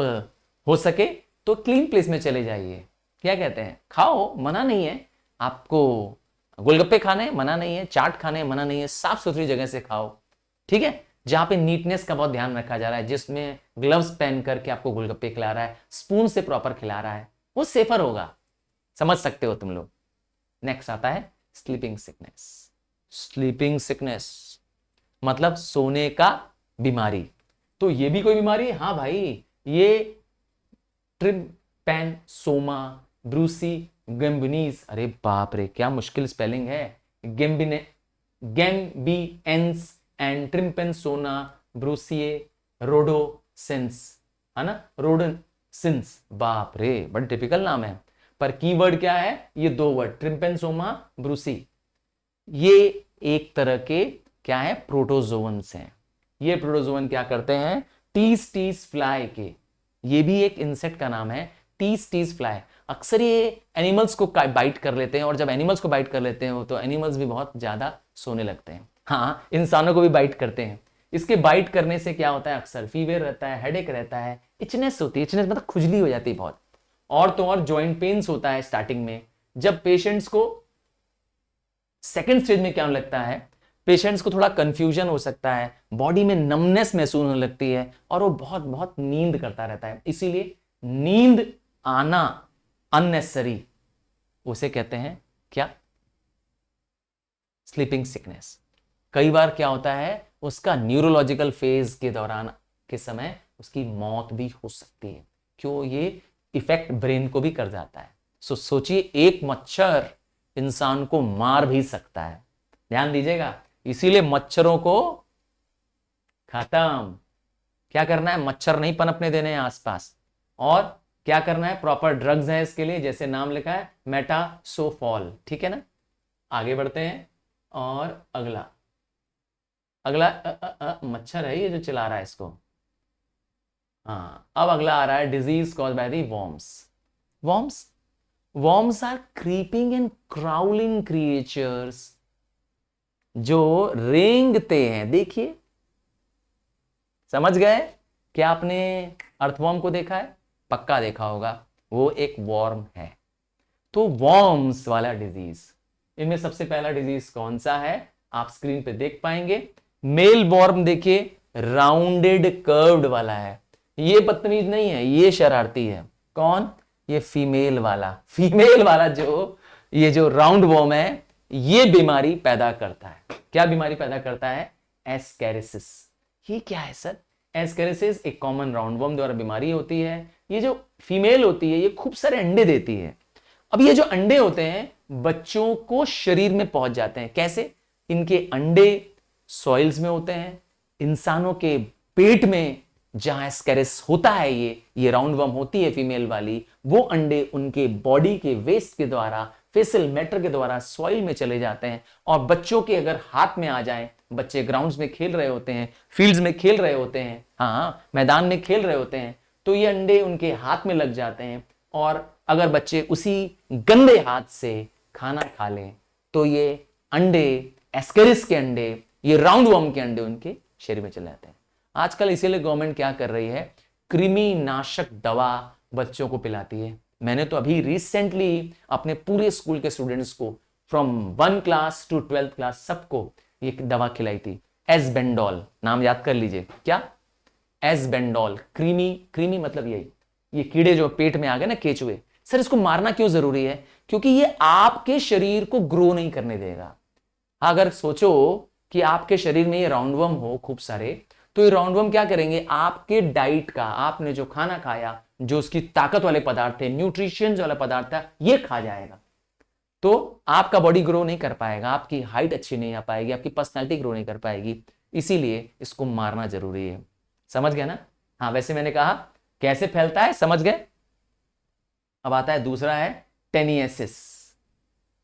हो सके तो क्लीन प्लेस में चले जाइए। क्या कहते हैं, खाओ, मना नहीं है आपको। गोलगप्पे खाने मना नहीं है, चाट खाने मना नहीं है, साफ सुथरी जगह से खाओ, ठीक है। जहां पे नीटनेस का बहुत ध्यान रखा जा रहा है, जिसमें ग्लव्स पहन करके आपको गोलगप्पे खिला रहा है, स्पून से प्रॉपर खिला रहा है, वो सेफर होगा। समझ सकते हो तुम लोग। नेक्स्ट आता है स्लीपिंग सिकनेस। स्लीपिंग सिकनेस मतलब सोने का बीमारी। तो ये भी कोई बीमारी है? हाँ भाई, ये ट्रिम्पैनसोमा ब्रूसी गेम्बिनीज, अरे बाप रे क्या मुश्किल स्पेलिंग है, गैम्बिएंस एंड ट्रिम्पेंसोना ब्रूसिए रोडोसिंस, है ना, रोडोसिंस। बाप रे बड़ा टिपिकल नाम है। पर कीवर्ड क्या है? ये 2 वर्ड, ट्रिम्पेंसोमा ब्रूसी। ये एक तरह के क्या है? प्रोटोजोन्स हैं। ये प्रोटोजोन क्या करते हैं? टीस फ्लाई के, ये भी एक इंसेक्ट का नाम है, टीस फ्लाई। अक्सर ये एनिमल्स को बाइट कर लेते हैं, और जब एनिमल्स को बाइट कर लेते हैं तो एनिमल्स भी बहुत ज्यादा सोने लगते हैं। हाँ, इंसानों को भी बाइट करते हैं। इसके बाइट करने से क्या होता है? अक्सर फीवर रहता है, हेडेक रहता है, इचनेस होती है, इचनेस मतलब खुजली हो जाती है बहुत, और तो और जॉइंट पेन्स होता है स्टार्टिंग में। जब पेशेंट्स को सेकेंड स्टेज में क्या लगता है, पेशेंट्स को थोड़ा कंफ्यूजन हो सकता है, बॉडी में नमनेस महसूस होने लगती है, और वो बहुत बहुत नींद करता रहता है। इसीलिए नींद आना अननेसेसरी, उसे कहते हैं क्या? Sleeping sickness. कई बार क्या होता है, उसका न्यूरोलॉजिकल फेज के दौरान के समय उसकी मौत भी हो सकती है। क्यों? ये इफेक्ट ब्रेन को भी कर जाता है। सोचिए, एक मच्छर इंसान को मार भी सकता है, ध्यान दीजिएगा। इसीलिए मच्छरों को खत्म। क्या करना है? मच्छर नहीं पनपने देने हैं आसपास। और क्या करना है? प्रॉपर ड्रग्स है इसके लिए, जैसे नाम लिखा है मेटासोफॉल, ठीक है ना। आगे बढ़ते हैं। और अगला मच्छर है ये जो चिल्ला रहा है इसको। हाँ, अब अगला आ रहा है disease cause by the worms. Worms are creeping and crawling creatures जो रेंगते हैं। देखिए, समझ गए? क्या आपने अर्थवॉर्म को देखा है? पक्का देखा होगा, वो एक वॉर्म है। तो वॉर्म्स वाला डिजीज, इनमें सबसे पहला डिजीज कौन सा है? आप स्क्रीन पे देख पाएंगे। मेल वॉर्म देखिए, राउंडेड कर्व्ड वाला है। ये बदतमीज नहीं है, ये शरारती है। कौन? ये फीमेल वाला ये जो राउंड वॉर्म है, ये बीमारी पैदा करता है। क्या बीमारी पैदा करता है? एस्केरिसिस। ये क्या है सर? एस्केरिसिस एक कॉमन राउंड वॉर्म द्वारा बीमारी होती है। ये जो फीमेल होती है, ये खूब सारे अंडे देती है। अब ये जो अंडे होते हैं, बच्चों को शरीर में पहुंच जाते हैं। कैसे? इनके अंडे सॉइल्स में होते हैं। इंसानों के पेट में जहां एस्केरिस होता है, ये राउंड वर्म होती है फीमेल वाली, वो अंडे उनके बॉडी के वेस्ट के द्वारा फेसियल मैटर के द्वारा सॉइल में चले जाते हैं और बच्चों के अगर हाथ में आ जाए, बच्चे ग्राउंड्स में खेल रहे होते हैं, फील्ड्स में खेल रहे होते हैं, हाँ मैदान में खेल रहे होते हैं, तो ये अंडे उनके हाथ में लग जाते हैं और अगर बच्चे उसी गंदे हाथ से खाना खा लें तो ये अंडे, एस्केरिस के अंडे, ये राउंड वर्म के अंडे उनके शरीर में चले जाते हैं। आजकल इसीलिए गवर्नमेंट क्या कर रही है, कृमि नाशक दवा बच्चों को पिलाती है। मैंने तो अभी रिसेंटली अपने पूरे स्कूल के स्टूडेंट्स को from 1 class to 12th class सबको ये दवा खिलाई थी, एस्बेंडोल, नाम याद कर लीजिए, क्या, एस्बेंडोल। क्रीमी मतलब यही, ये कीड़े जो पेट में आ गए ना, केचुए। सर इसको मारना क्यों जरूरी है? क्योंकि ये आपके शरीर को ग्रो नहीं करने देगा। अगर सोचो कि आपके शरीर में ये राउंडवर्म हो खूब सारे, तो ये राउंडवर्म क्या करेंगे, आपके डाइट का, आपने जो खाना खाया, जो उसकी ताकत वाले पदार्थ थे, न्यूट्रिशन वाला पदार्थ था, ये खा जाएगा। तो आपका बॉडी ग्रो नहीं कर पाएगा, आपकी हाइट अच्छी नहीं आ पाएगी, आपकी पर्सनैलिटी ग्रो नहीं कर पाएगी। इसीलिए इसको मारना जरूरी है। समझ गए ना? हाँ, वैसे मैंने कहा कैसे फैलता है, समझ गए। अब आता है दूसरा है टेनियसिस।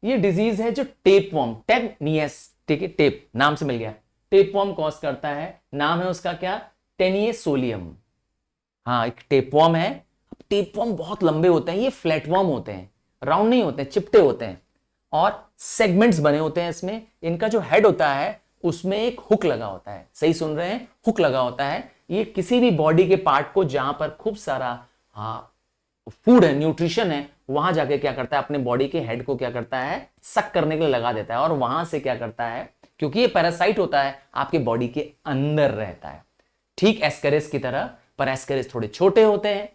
ये डिजीज है जो टेपवर्म, टेनियस, ठीक है, टेप नाम से मिल गया, टेपवर्म कॉज करता है। नाम है उसका क्या, टेनियसोलियम। हाँ, एक टेपवर्म है। टेपवर्म बहुत लंबे होते हैं, ये फ्लैटवर्म होते हैं, राउंड नहीं होते हैं, चिपटे होते हैं और सेगमेंट्स बने होते हैं इसमें। इनका जो हेड होता है उसमें एक हुक लगा होता है, सही सुन रहे हैं, हुक लगा होता है। ये किसी भी बॉडी के पार्ट को जहां पर खूब सारा फूड है, न्यूट्रिशन है, वहां जाके क्या करता है, अपने बॉडी के हेड को क्या करता है, सक करने के लिए लगा देता है और वहां से क्या करता है, क्योंकि ये पैरासाइट होता है, आपके बॉडी के अंदर रहता है, ठीक एस्केरिस की तरह। पर एस्केरिस थोड़े छोटे होते हैं,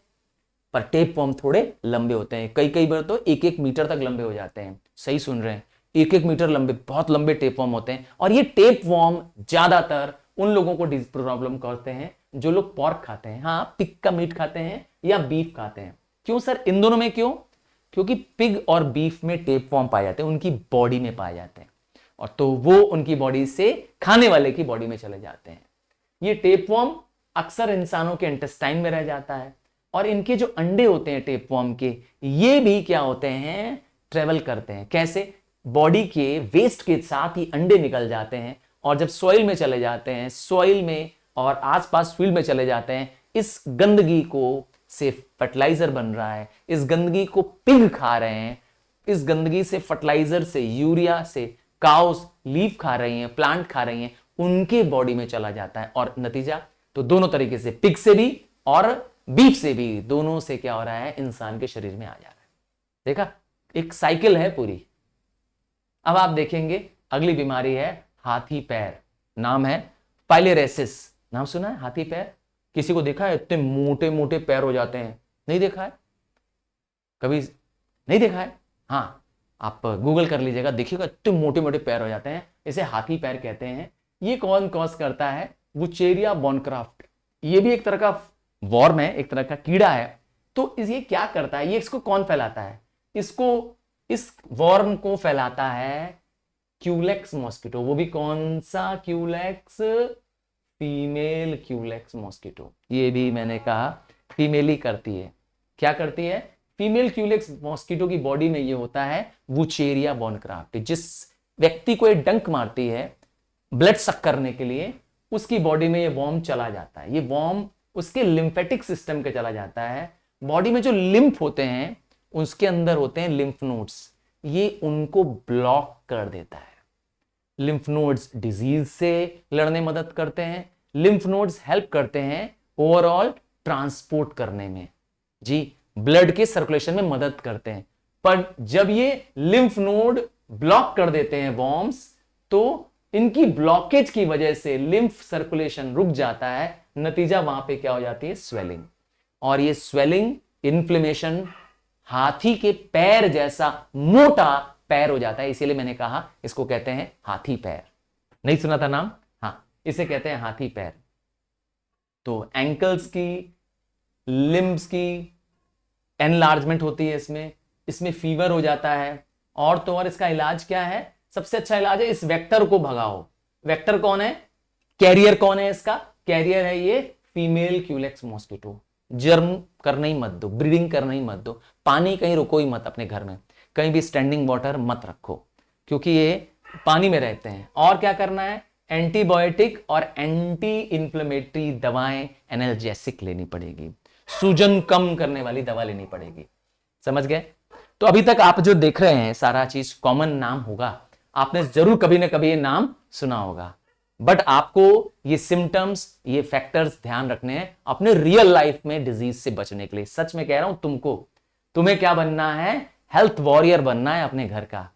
पर टेपवर्म थोड़े लंबे होते हैं। कई बार तो 1-1 मीटर तक लंबे हो जाते हैं। सही सुन रहे हैं, 1-1 मीटर लंबे, बहुत लंबे टेपवर्म होते हैं। और ये टेपवर्म ज्यादातर उन लोगों को प्रॉब्लम करते हैं जो लोग पॉर्क खाते हैं, हाँ पिग का मीट खाते हैं या बीफ खाते हैं। क्यों सर, इन दोनों में क्यों? क्योंकि पिग और बीफ में टेपवर्म पाए जाते हैं, उनकी बॉडी में पाए जाते हैं, और तो वो उनकी बॉडी से खाने वाले की बॉडी में चले जाते हैं। ये टेपवर्म अक्सर इंसानों के इंटेस्टाइन में रह जाता है और इनके जो अंडे होते हैं टेपवर्म के, ये भी क्या होते हैं, ट्रेवल करते हैं। कैसे? बॉडी के वेस्ट के साथ ही अंडे निकल जाते हैं और जब सॉइल में चले जाते हैं, सॉइल में और आसपास फील्ड में चले जाते हैं, इस गंदगी को से फर्टिलाइजर बन रहा है, इस गंदगी को पिग खा रहे हैं, इस गंदगी से फर्टिलाइजर से, यूरिया से काउस लीफ खा रही हैं, प्लांट खा रही हैं, उनके बॉडी में चला जाता है। और नतीजा तो दोनों तरीके से, पिग से भी और बीफ से भी, दोनों से क्या हो रहा है, इंसान के शरीर में आ जा रहा है। देखा, एक साइकिल है पूरी। अब आप देखेंगे अगली बीमारी है हाथी पैर, नाम है फाइलेरियासिस। नाम सुना है, हाथी पैर? किसी को देखा है इतने मोटे मोटे पैर हो जाते हैं? नहीं देखा है कभी? नहीं देखा है? हाँ, आप गूगल कर लीजिएगा, देखिएगा इतने मोटे मोटे पैर हो जाते हैं, इसे हाथी पैर कहते हैं। ये कौन कॉज करता है? वुचेरिया बॉनक्राफ्ट। ये भी एक तरह का वॉर्म है, एक तरह का कीड़ा है। तो ये क्या करता है, ये इसको कौन फैलाता है? इसको, इस वॉर्म को फैलाता है क्यूलेक्स मॉस्किटो। वो भी कौन सा क्यूलेक्स? Female Culex mosquito. ये भी मैंने कहा फीमेल ही करती है। क्या करती है? फीमेल क्यूलेक्स मॉस्किटो की बॉडी में ये होता है वुचेरिया बॉनक्राफ्ट। जिस व्यक्ति को ये डंक मारती है ब्लड सक करने के लिए, उसकी बॉडी में ये वॉर्म चला जाता है। ये वॉर्म उसके लिम्फेटिक सिस्टम के चला जाता है। बॉडी में जो लिम्फ होते हैं उसके अंदर होते हैं लिम्फ नोड्स, ये उनको ब्लॉक कर देता है। लिम्फ नोड्स डिजीज से लड़ने मदद करते हैं। लिम्फ नोड्स हेल्प करते हैं ओवरऑल ट्रांसपोर्ट करने में, जी ब्लड के सर्कुलेशन में मदद करते हैं। पर जब ये लिम्फ नोड ब्लॉक कर देते हैं वॉर्म्स, तो इनकी ब्लॉकेज की वजह से लिम्फ सर्कुलेशन रुक जाता है। नतीजा वहां पे क्या हो जाती है? स्वेलिंग। और ये स्वेलिंग, इन्फ्लेमेशन, हाथी के पैर जैसा मोटा पैर हो जाता है। इसीलिए मैंने कहा इसको कहते हैं हाथी पैर। नहीं सुना था नाम? हाँ, इसे कहते हैं हाथी पैर। तो एंकल्स की, लिम्ब्स की एनलार्जमेंट होती है इसमें फीवर हो जाता है। और तो और इसका इलाज क्या है? सबसे अच्छा इलाज है इस वेक्टर को भगाओ। वेक्टर कौन है? कैरियर कौन है इसका? कैरियर है ये फीमेल क्यूलेक्स मॉस्किटो। जर्म करना ही मत दो, ब्रीडिंग करना ही मत दो, पानी कहीं रुको ही मत अपने घर में। कहीं भी स्टैंडिंग वाटर मत रखो, क्योंकि ये पानी में रहते हैं। और क्या करना है, एंटीबायोटिक और एंटी इंफ्लेमेटरी दवाएं, एनाल्जेसिक लेनी पड़ेगी, सूजन कम करने वाली दवा लेनी पड़ेगी। समझ गए? तो अभी तक आप जो देख रहे हैं सारा चीज कॉमन नाम होगा, आपने जरूर कभी ना कभी ये नाम सुना होगा, बट आपको ये सिम्टम्स, ये फैक्टर्स ध्यान रखने हैं अपने रियल लाइफ में डिजीज से बचने के लिए। सच में कह रहा हूं तुम्हें क्या बनना है, हेल्थ वॉरियर बनना है अपने घर का।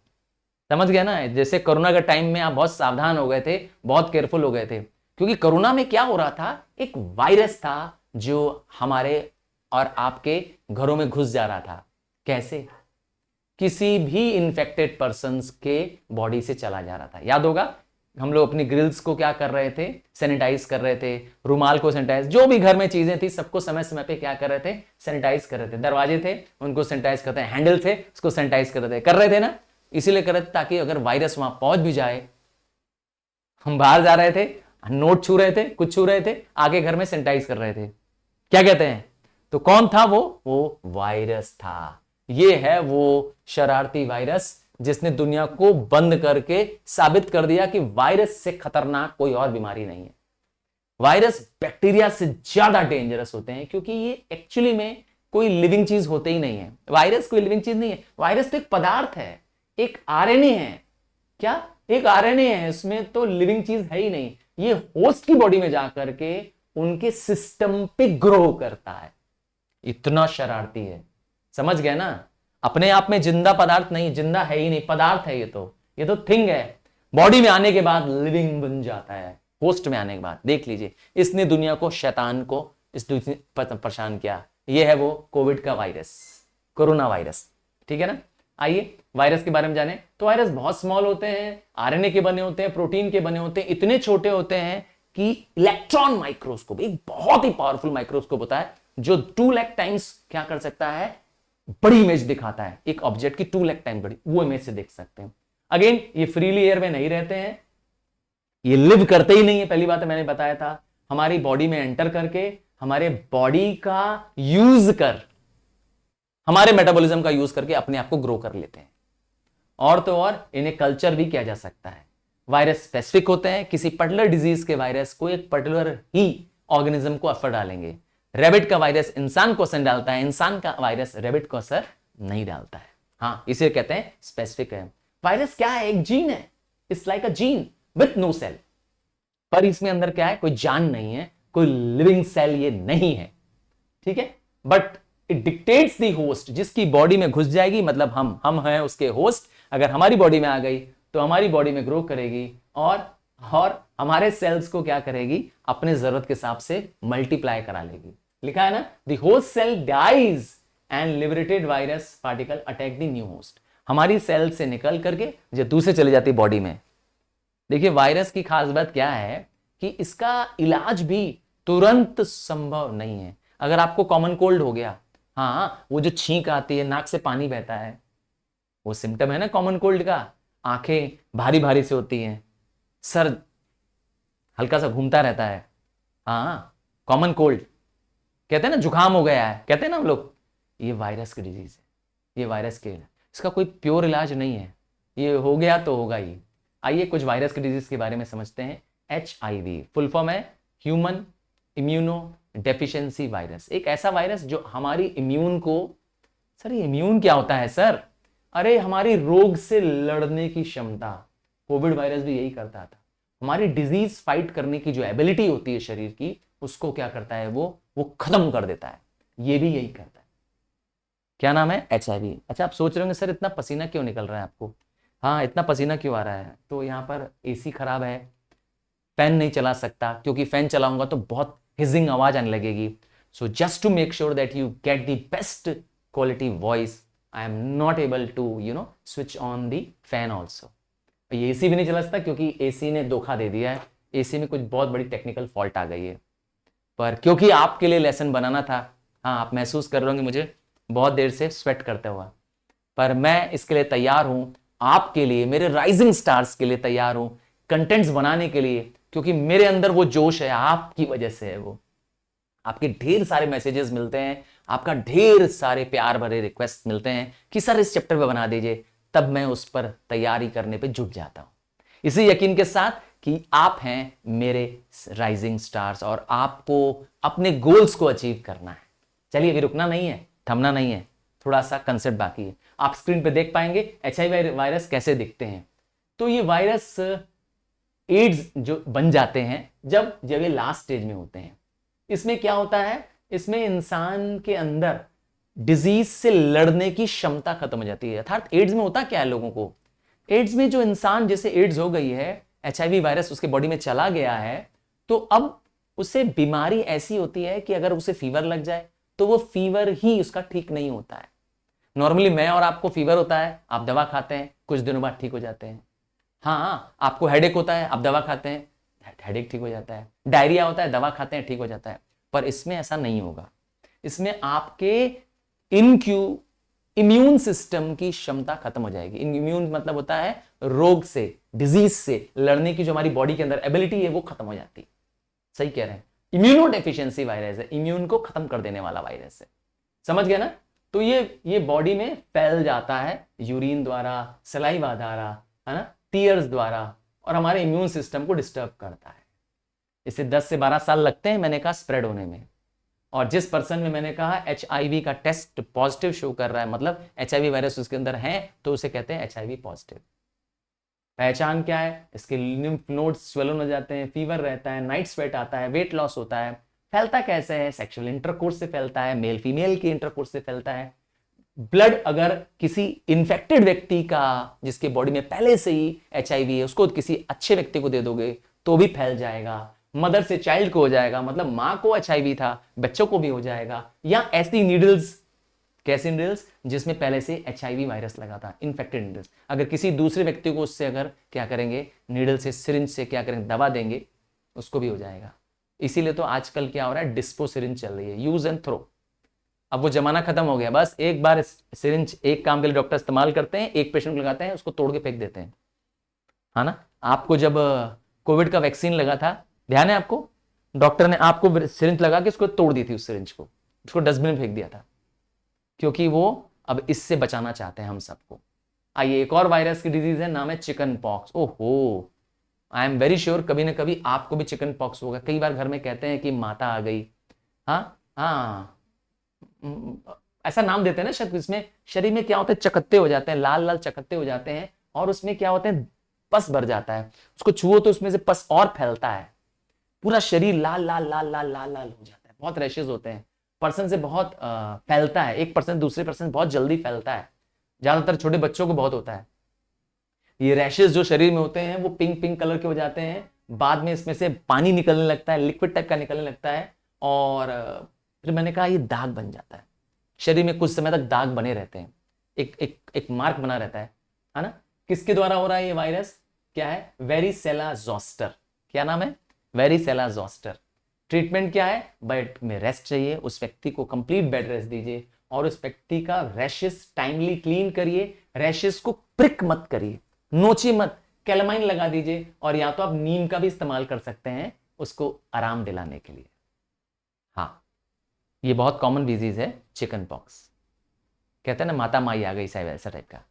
समझ गया ना? जैसे कोरोना के टाइम में आप बहुत सावधान हो गए थे, बहुत केयरफुल हो गए थे, क्योंकि कोरोना में क्या हो रहा था, एक वायरस था जो हमारे और आपके घरों में घुस जा रहा था। कैसे? किसी भी इंफेक्टेड पर्सन के बॉडी से चला जा रहा था। याद होगा, हम लोग अपनी ग्रिल्स को क्या कर रहे थे, सैनिटाइज कर रहे थे, रुमाल को सैनिटाइज, जो भी घर में चीजें थी सबको समय समय पे क्या कर रहे थे, सैनिटाइज कर रहे थे। दरवाजे थे उनको सैनिटाइज करते हैं, हैंडल थे उसको सैनिटाइज कर रहे थे ना, इसीलिए कर रहे थे ताकि अगर वायरस वहां पहुंच भी जाए, हम बाहर जा रहे थे, नोट छू रहे थे, कुछ छू रहे थे, आगे घर में सैनिटाइज कर रहे थे। क्या कहते हैं? तो कौन था वो वायरस था। ये है वो शरारती वायरस जिसने दुनिया को बंद करके साबित कर दिया कि वायरस से खतरनाक कोई और बीमारी नहीं है। वायरस बैक्टीरिया से ज्यादा डेंजरस होते हैं, क्योंकि ये एक्चुअली में कोई लिविंग चीज होते ही नहीं है। वायरस कोई लिविंग चीज नहीं है, वायरस तो एक पदार्थ है, एक आरएनए है। क्या? एक आरएनए है, इसमें तो लिविंग चीज है ही नहीं। ये होस्ट की बॉडी में जाकर के उनके सिस्टम पे ग्रो करता है। इतना शरारती है। समझ गए ना? अपने आप में जिंदा पदार्थ नहीं, जिंदा है ही नहीं, पदार्थ है। ये तो थिंग है। बॉडी में आने के बाद लिविंग बन जाता है, होस्ट में आने के बाद। देख लीजिए, इसने दुनिया को, शैतान को इस परेशान किया। ये है वो कोविड का वायरस, कोरोना वायरस। ठीक है ना? आइए वायरस के बारे में जाने। तो वायरस बहुत स्मॉल होते हैं, आरएनए के बने होते हैं, प्रोटीन के बने होते हैं, इतने छोटे होते हैं कि इलेक्ट्रॉन माइक्रोस्कोप, एक बहुत ही पावरफुल माइक्रोस्कोप होता है जो 2 लाख टाइम्स क्या कर सकता है, बड़ी इमेज दिखाता है। एक ऑब्जेक्ट की 2 लाख टाइम बड़ी, वो इमेज से देख सकते हैं। अगेन, ये फ्रीली एयर में नहीं रहते हैं, ये लिव करते ही नहीं है। पहली बात मैंने बताया था, हमारी बॉडी में एंटर करके हमारे बॉडी का यूज कर, हमारे मेटाबॉलिज्म का यूज करके अपने आप को ग्रो कर लेते हैं। और तो और इन्हें कल्चर भी किया जा सकता है। वायरस स्पेसिफिक होते हैं, किसी पर्टिकुलर डिजीज के वायरस को एक पर्टिकुलर ही ऑर्गेनिज्म को असर डालेंगे। रैबिट का वायरस इंसान को असर डालता है, इंसान का वायरस रैबिट को असर नहीं डालता है। हाँ, इसे कहते हैं स्पेसिफिक है। वायरस क्या है? एक जीन है। It's like a gene with no cell. पर इसमें अंदर क्या है? कोई जान नहीं है, कोई लिविंग सेल ये नहीं है। ठीक है? But it dictates the host, जिसकी बॉडी में घुस जाएगी, मतलब हम हैं उसके होस्ट। अगर हमारी बॉडी में आ गई तो हमारी बॉडी में ग्रो करेगी और हमारे सेल्स को क्या करेगी, अपने जरूरत के हिसाब से मल्टीप्लाई करा लेगी। लिखा है ना, the host cell dies and liberated virus particle attack the new host. हमारी सेल से निकल करके जो दूसरे चले जाती है बॉडी में। देखिए, वायरस की खास बात क्या है कि इसका इलाज भी तुरंत संभव नहीं है। अगर आपको कॉमन कोल्ड हो गया, हाँ, वो जो छींक आती है, नाक से पानी बहता है, वो सिम्टम है ना कॉमन कोल्ड का। आंखें भारी भारी से होती हैं, सर हल्का सा घूमता रहता है, हाँ, कॉमन कोल्ड कहते हैं ना, जुकाम हो गया है कहते हैं ना हम लोग, ये वायरस की डिजीज है। ये वायरस के, इसका कोई प्योर इलाज नहीं है, ये हो गया तो होगा ही। आइए कुछ वायरस की डिजीज के बारे में समझते हैं। HIV फुल फॉर्म है ह्यूमन इम्यूनो डेफिशिएंसी वायरस। एक ऐसा वायरस जो हमारी इम्यून को, सर ये इम्यून क्या होता है सर? अरे हमारी रोग से लड़ने की क्षमता। कोविड वायरस भी यही करता था। हमारी डिजीज फाइट करने की जो एबिलिटी होती है शरीर की, उसको क्या करता है, वो खत्म कर देता है। ये भी यही करता है। क्या नाम है? HIV। अच्छा, आप सोच रहे होंगे सर इतना पसीना क्यों निकल रहा है आपको? हाँ, इतना पसीना क्यों आ रहा है? तो यहाँ पर AC खराब है, फैन नहीं चला सकता, क्योंकि फैन चलाऊंगा तो बहुत हिजिंग आवाज आने लगेगी। So just to make sure that you get the best quality voice, I am not able to switch on the fan also. ये AC भी नहीं चला सकता क्योंकि AC ने धोखा दे दिया है। AC में कुछ बहुत बड़ी टेक्निकल फॉल्ट आ गई है। पर क्योंकि आपके लिए लेसन बनाना था, हाँ, आप महसूस कर रहे होंगे मुझे बहुत देर से स्वेट करते हुआ, पर मैं इसके लिए तैयार हूं, आपके लिए, मेरे राइजिंग स्टार्स के लिए तैयार हूं, कंटेंट्स बनाने के लिए, क्योंकि मेरे अंदर वो जोश है, आपकी वजह से है वो। आपके ढेर सारे मैसेजेस मिलते हैं, आपका ढेर सारे प्यार भरे रिक्वेस्ट मिलते हैं कि सर इस चैप्टर पे बना दीजिए, तब मैं उस पर तैयारी करने पे जुट जाता हूं, इसी यकीन के साथ कि आप हैं मेरे राइजिंग स्टार्स और आपको अपने गोल्स को अचीव करना है। चलिए, अभी रुकना नहीं है, थमना नहीं है, थोड़ा सा कंसेप्ट बाकी है। आप स्क्रीन पे देख पाएंगे HIV वायरस कैसे दिखते हैं। तो ये वायरस एड्स जो बन जाते हैं जब ये लास्ट स्टेज में होते हैं। इसमें क्या होता है, इसमें इंसान के अंदर डिजीज से लड़ने की क्षमता खत्म हो जाती है। अर्थात एड्स में होता क्या है लोगों को, एड्स में जो इंसान, जैसे एड्स हो गई है, HIV वायरस उसके बॉडी में चला गया है, तो अब उसे बीमारी ऐसी होती है कि अगर उसे फीवर लग जाए तो वो फीवर ही उसका ठीक नहीं होता है। नॉर्मली मैं और आपको फीवर होता है, आप दवा खाते हैं, कुछ दिनों बाद ठीक हो जाते हैं। हाँ, आपको हेडेक होता है, आप दवा खाते हैं, हेडेक ठीक हो जाता है। डायरिया होता है, दवा खाते हैं, ठीक हो जाता है। पर इसमें ऐसा नहीं होगा। इसमें आपके इम्यून सिस्टम की क्षमता खत्म हो जाएगी। इम्यून मतलब होता है रोग से, डिजीज से लड़ने की जो हमारी बॉडी के अंदर एबिलिटी है वो खत्म हो जाती है। सही कह रहे हैं, इम्यूनो डेफिशिएंसी वायरस है, इम्यून को खत्म कर देने वाला वायरस है। समझ गए ना? तो ये बॉडी में फैल जाता है यूरिन द्वारा, सलाइवा द्वारा, है ना, टीयर्स द्वारा, और हमारे इम्यून सिस्टम को डिस्टर्ब करता है। इसे 10 से 12 साल लगते हैं, मैंने कहा, स्प्रेड होने में। और जिस पर्सन में मैंने कहा HIV का टेस्ट पॉजिटिव शो कर रहा है, मतलब HIV वायरस उसके अंदर है, तो उसे कहते हैं HIV पॉजिटिव। पहचान क्या है, इसके लिम्फ नोड्स स्वेलन हो जाते हैं, फीवर रहता है, नाइट स्वेट आता है, वेट लॉस होता है। फैलता कैसे है, सेक्सुअल इंटरकोर्स से फैलता है, मेल फीमेल के इंटरकोर्स से फैलता है। ब्लड अगर किसी इन्फेक्टेड व्यक्ति का, जिसके बॉडी में पहले से ही HIV है, उसको किसी अच्छे व्यक्ति को दे दोगे तो भी फैल जाएगा। मदर से चाइल्ड को हो जाएगा, मतलब मां को HIV था, बच्चों को भी हो जाएगा। या ऐसी नीडल्स, कैसी नीडल्स जिसमें पहले से HIV वायरस लगा था, इन्फेक्टेड नीडल्स, अगर किसी दूसरे व्यक्ति को उससे अगर क्या करेंगे, नीडल से, सिरिंज से क्या करेंगे, दवा देंगे, उसको भी हो जाएगा। इसीलिए तो आजकल क्या हो रहा है, डिस्पो सिरिंज चल रही है, यूज एंड थ्रो। अब वो जमाना खत्म हो गया, बस एक बार सिरिंज एक काम के लिए डॉक्टर इस्तेमाल करते हैं, एक पेशेंट को लगाते हैं, उसको तोड़ के फेंक देते हैं, है ना। आपको जब कोविड का वैक्सीन लगा था, ध्यान है आपको, डॉक्टर ने आपको सिरिंज लगा के उसको तोड़ दी थी, उस सिरिंज को, उसको डस्टबिन में फेंक दिया था, क्योंकि वो अब इससे बचाना चाहते हैं हम सबको। आइए, एक और वायरस की डिजीज है, नाम है चिकन पॉक्स। ओहो, आई एम वेरी श्योर कभी ना कभी आपको भी चिकन पॉक्स होगा। कई बार घर में कहते हैं कि माता आ गई, हाँ हाँ, ऐसा नाम देते हैं ना, शायद इसमें शरीर में क्या होता है, चकत्ते हो जाते हैं, लाल लाल चकत्ते हो जाते हैं, और उसमें क्या होते हैं, पस भर जाता है। उसको छुओ तो उसमें से पस और फैलता है, पूरा शरीर लाल लाल लाल लाल लाल लाल हो जाता है, बहुत रैशेज होते हैं, पर्सन से बहुत फैलता है, एक पर्सन दूसरे पर्सन बहुत जल्दी फैलता है, ज्यादातर छोटे बच्चों को बहुत होता है। ये रैशेज जो शरीर में होते हैं वो पिंक पिंक कलर के हो जाते हैं, बाद में इसमें से पानी निकलने लगता है, लिक्विड टाइप का निकलने लगता है, और फिर मैंने कहा ये दाग बन जाता है। शरीर में कुछ समय तक दाग बने रहते हैं, एक एक एक मार्क बना रहता है ना। किसके द्वारा हो रहा है ये वायरस, क्या है, वेरिसेला जोस्टर। क्या नाम है, वेरिसेला जोस्टर। ट्रीटमेंट क्या है, बेड में रेस्ट चाहिए, उस व्यक्ति को कंप्लीट बेड रेस्ट दीजिए, और उस व्यक्ति का रैशेस टाइमली क्लीन करिए, रैशेस को प्रिक मत करिए, नोचिए मत, कैलामाइन लगा दीजिए, और या तो आप नीम का भी इस्तेमाल कर सकते हैं उसको आराम दिलाने के लिए। हाँ, ये बहुत कॉमन डिजीज है चिकन पॉक्स, कहते हैं ना माता माई आ गई, शायद ऐसा टाइप का।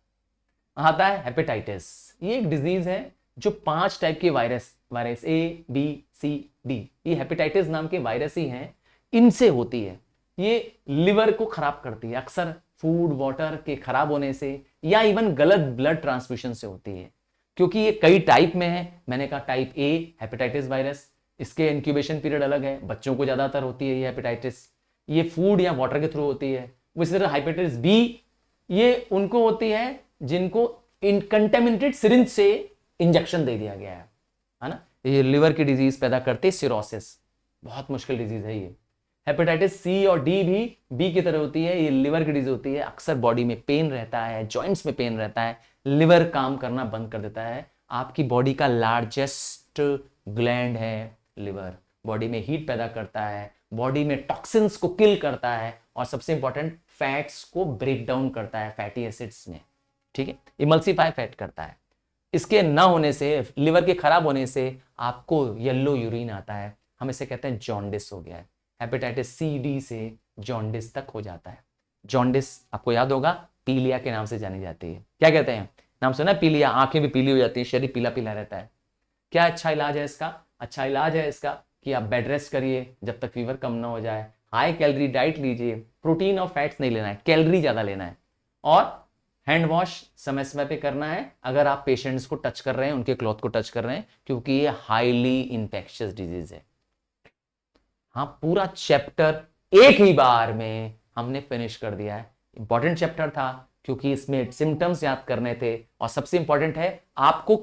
आता है हेपेटाइटिस। ये एक डिजीज है जो 5 टाइप के virus A, B, C, D, ये हेपेटाइटिस नाम के वायरस ही हैं, इनसे होती है। ये लिवर को खराब करती है, अक्सर फूड वाटर के खराब होने से या इवन गलत ब्लड ट्रांसफ्यूजन से होती है, क्योंकि ये कई टाइप में है। मैंने कहा टाइप A हेपेटाइटिस वायरस, इसके इंक्यूबेशन पीरियड अलग है, बच्चों को ज्यादातर होती है ये हेपेटाइटिस, ये फूड या वाटर के थ्रू होती है। इसी तरह हेपेटाइटिस B, ये उनको होती है जिनको कंटेमिनेटेड सिरिंज से इंजेक्शन दे दिया गया है ना। ये लिवर की डिजीज पैदा करते, सिरोसिस, बहुत मुश्किल डिजीज है ये। हेपेटाइटिस C और D भी B की तरह होती है, ये लिवर की डिजीज होती है, अक्सर बॉडी में पेन रहता है, जॉइंट्स में पेन रहता है, लिवर काम करना बंद कर देता है। आपकी बॉडी का लार्जेस्ट ग्लैंड है लिवर, बॉडी में हीट पैदा करता है, बॉडी में टॉक्सिन्स को किल करता है, और सबसे इंपॉर्टेंट फैट्स को ब्रेक डाउन करता है फैटी एसिड्स में, ठीक है, इमल्सिफाई फैट करता है। इसके ना होने से, लिवर के खराब होने से आपको येलो यूरिन आता है, हम इसे कहते हैं जॉन्डिस हो गया है। हेपेटाइटिस सी डी से जॉन्डिस तक हो जाता है। जॉन्डिस आपको याद होगा पीलिया के नाम से जानी जाती है। क्या कहते हैं, नाम सुना है पीलिया, आंखें भी पीली हो जाती है, शरीर पीला पीला रहता है। क्या अच्छा इलाज है इसका? अच्छा इलाज है इसका कि आप बेड रेस्ट करिए जब तक फीवर कम ना हो जाए, हाई कैलोरी डाइट लीजिए, प्रोटीन और फैट्स नहीं लेना है, कैलोरी ज्यादा लेना है, और हैंड वॉश समय समय पे करना है अगर आप पेशेंट्स को टच कर रहे हैं, उनके क्लॉथ को टच कर रहे हैं, क्योंकि ये हाईली इंफेक्शियस डिजीज है। हाँ, पूरा चैप्टर एक ही बार में हमने फिनिश कर दिया है। इंपॉर्टेंट चैप्टर था क्योंकि इसमें सिम्टम्स याद करने थे, और सबसे इंपॉर्टेंट है आपको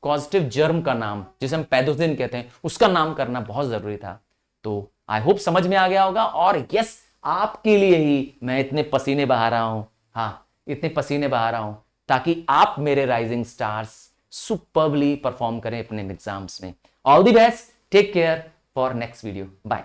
कॉजेटिव जर्म का नाम, जिसे हम पैथोजन कहते हैं, उसका नाम करना बहुत जरूरी था। तो आई होप समझ में आ गया होगा। और यस, आपके लिए ही मैं इतने पसीने बहा रहा हूं, हाँ इतने पसीने बहा रहा हूं, ताकि आप मेरे राइजिंग स्टार्स सुपर्बली परफॉर्म करें अपने एग्जाम्स में। All the best, take care, for next video, bye.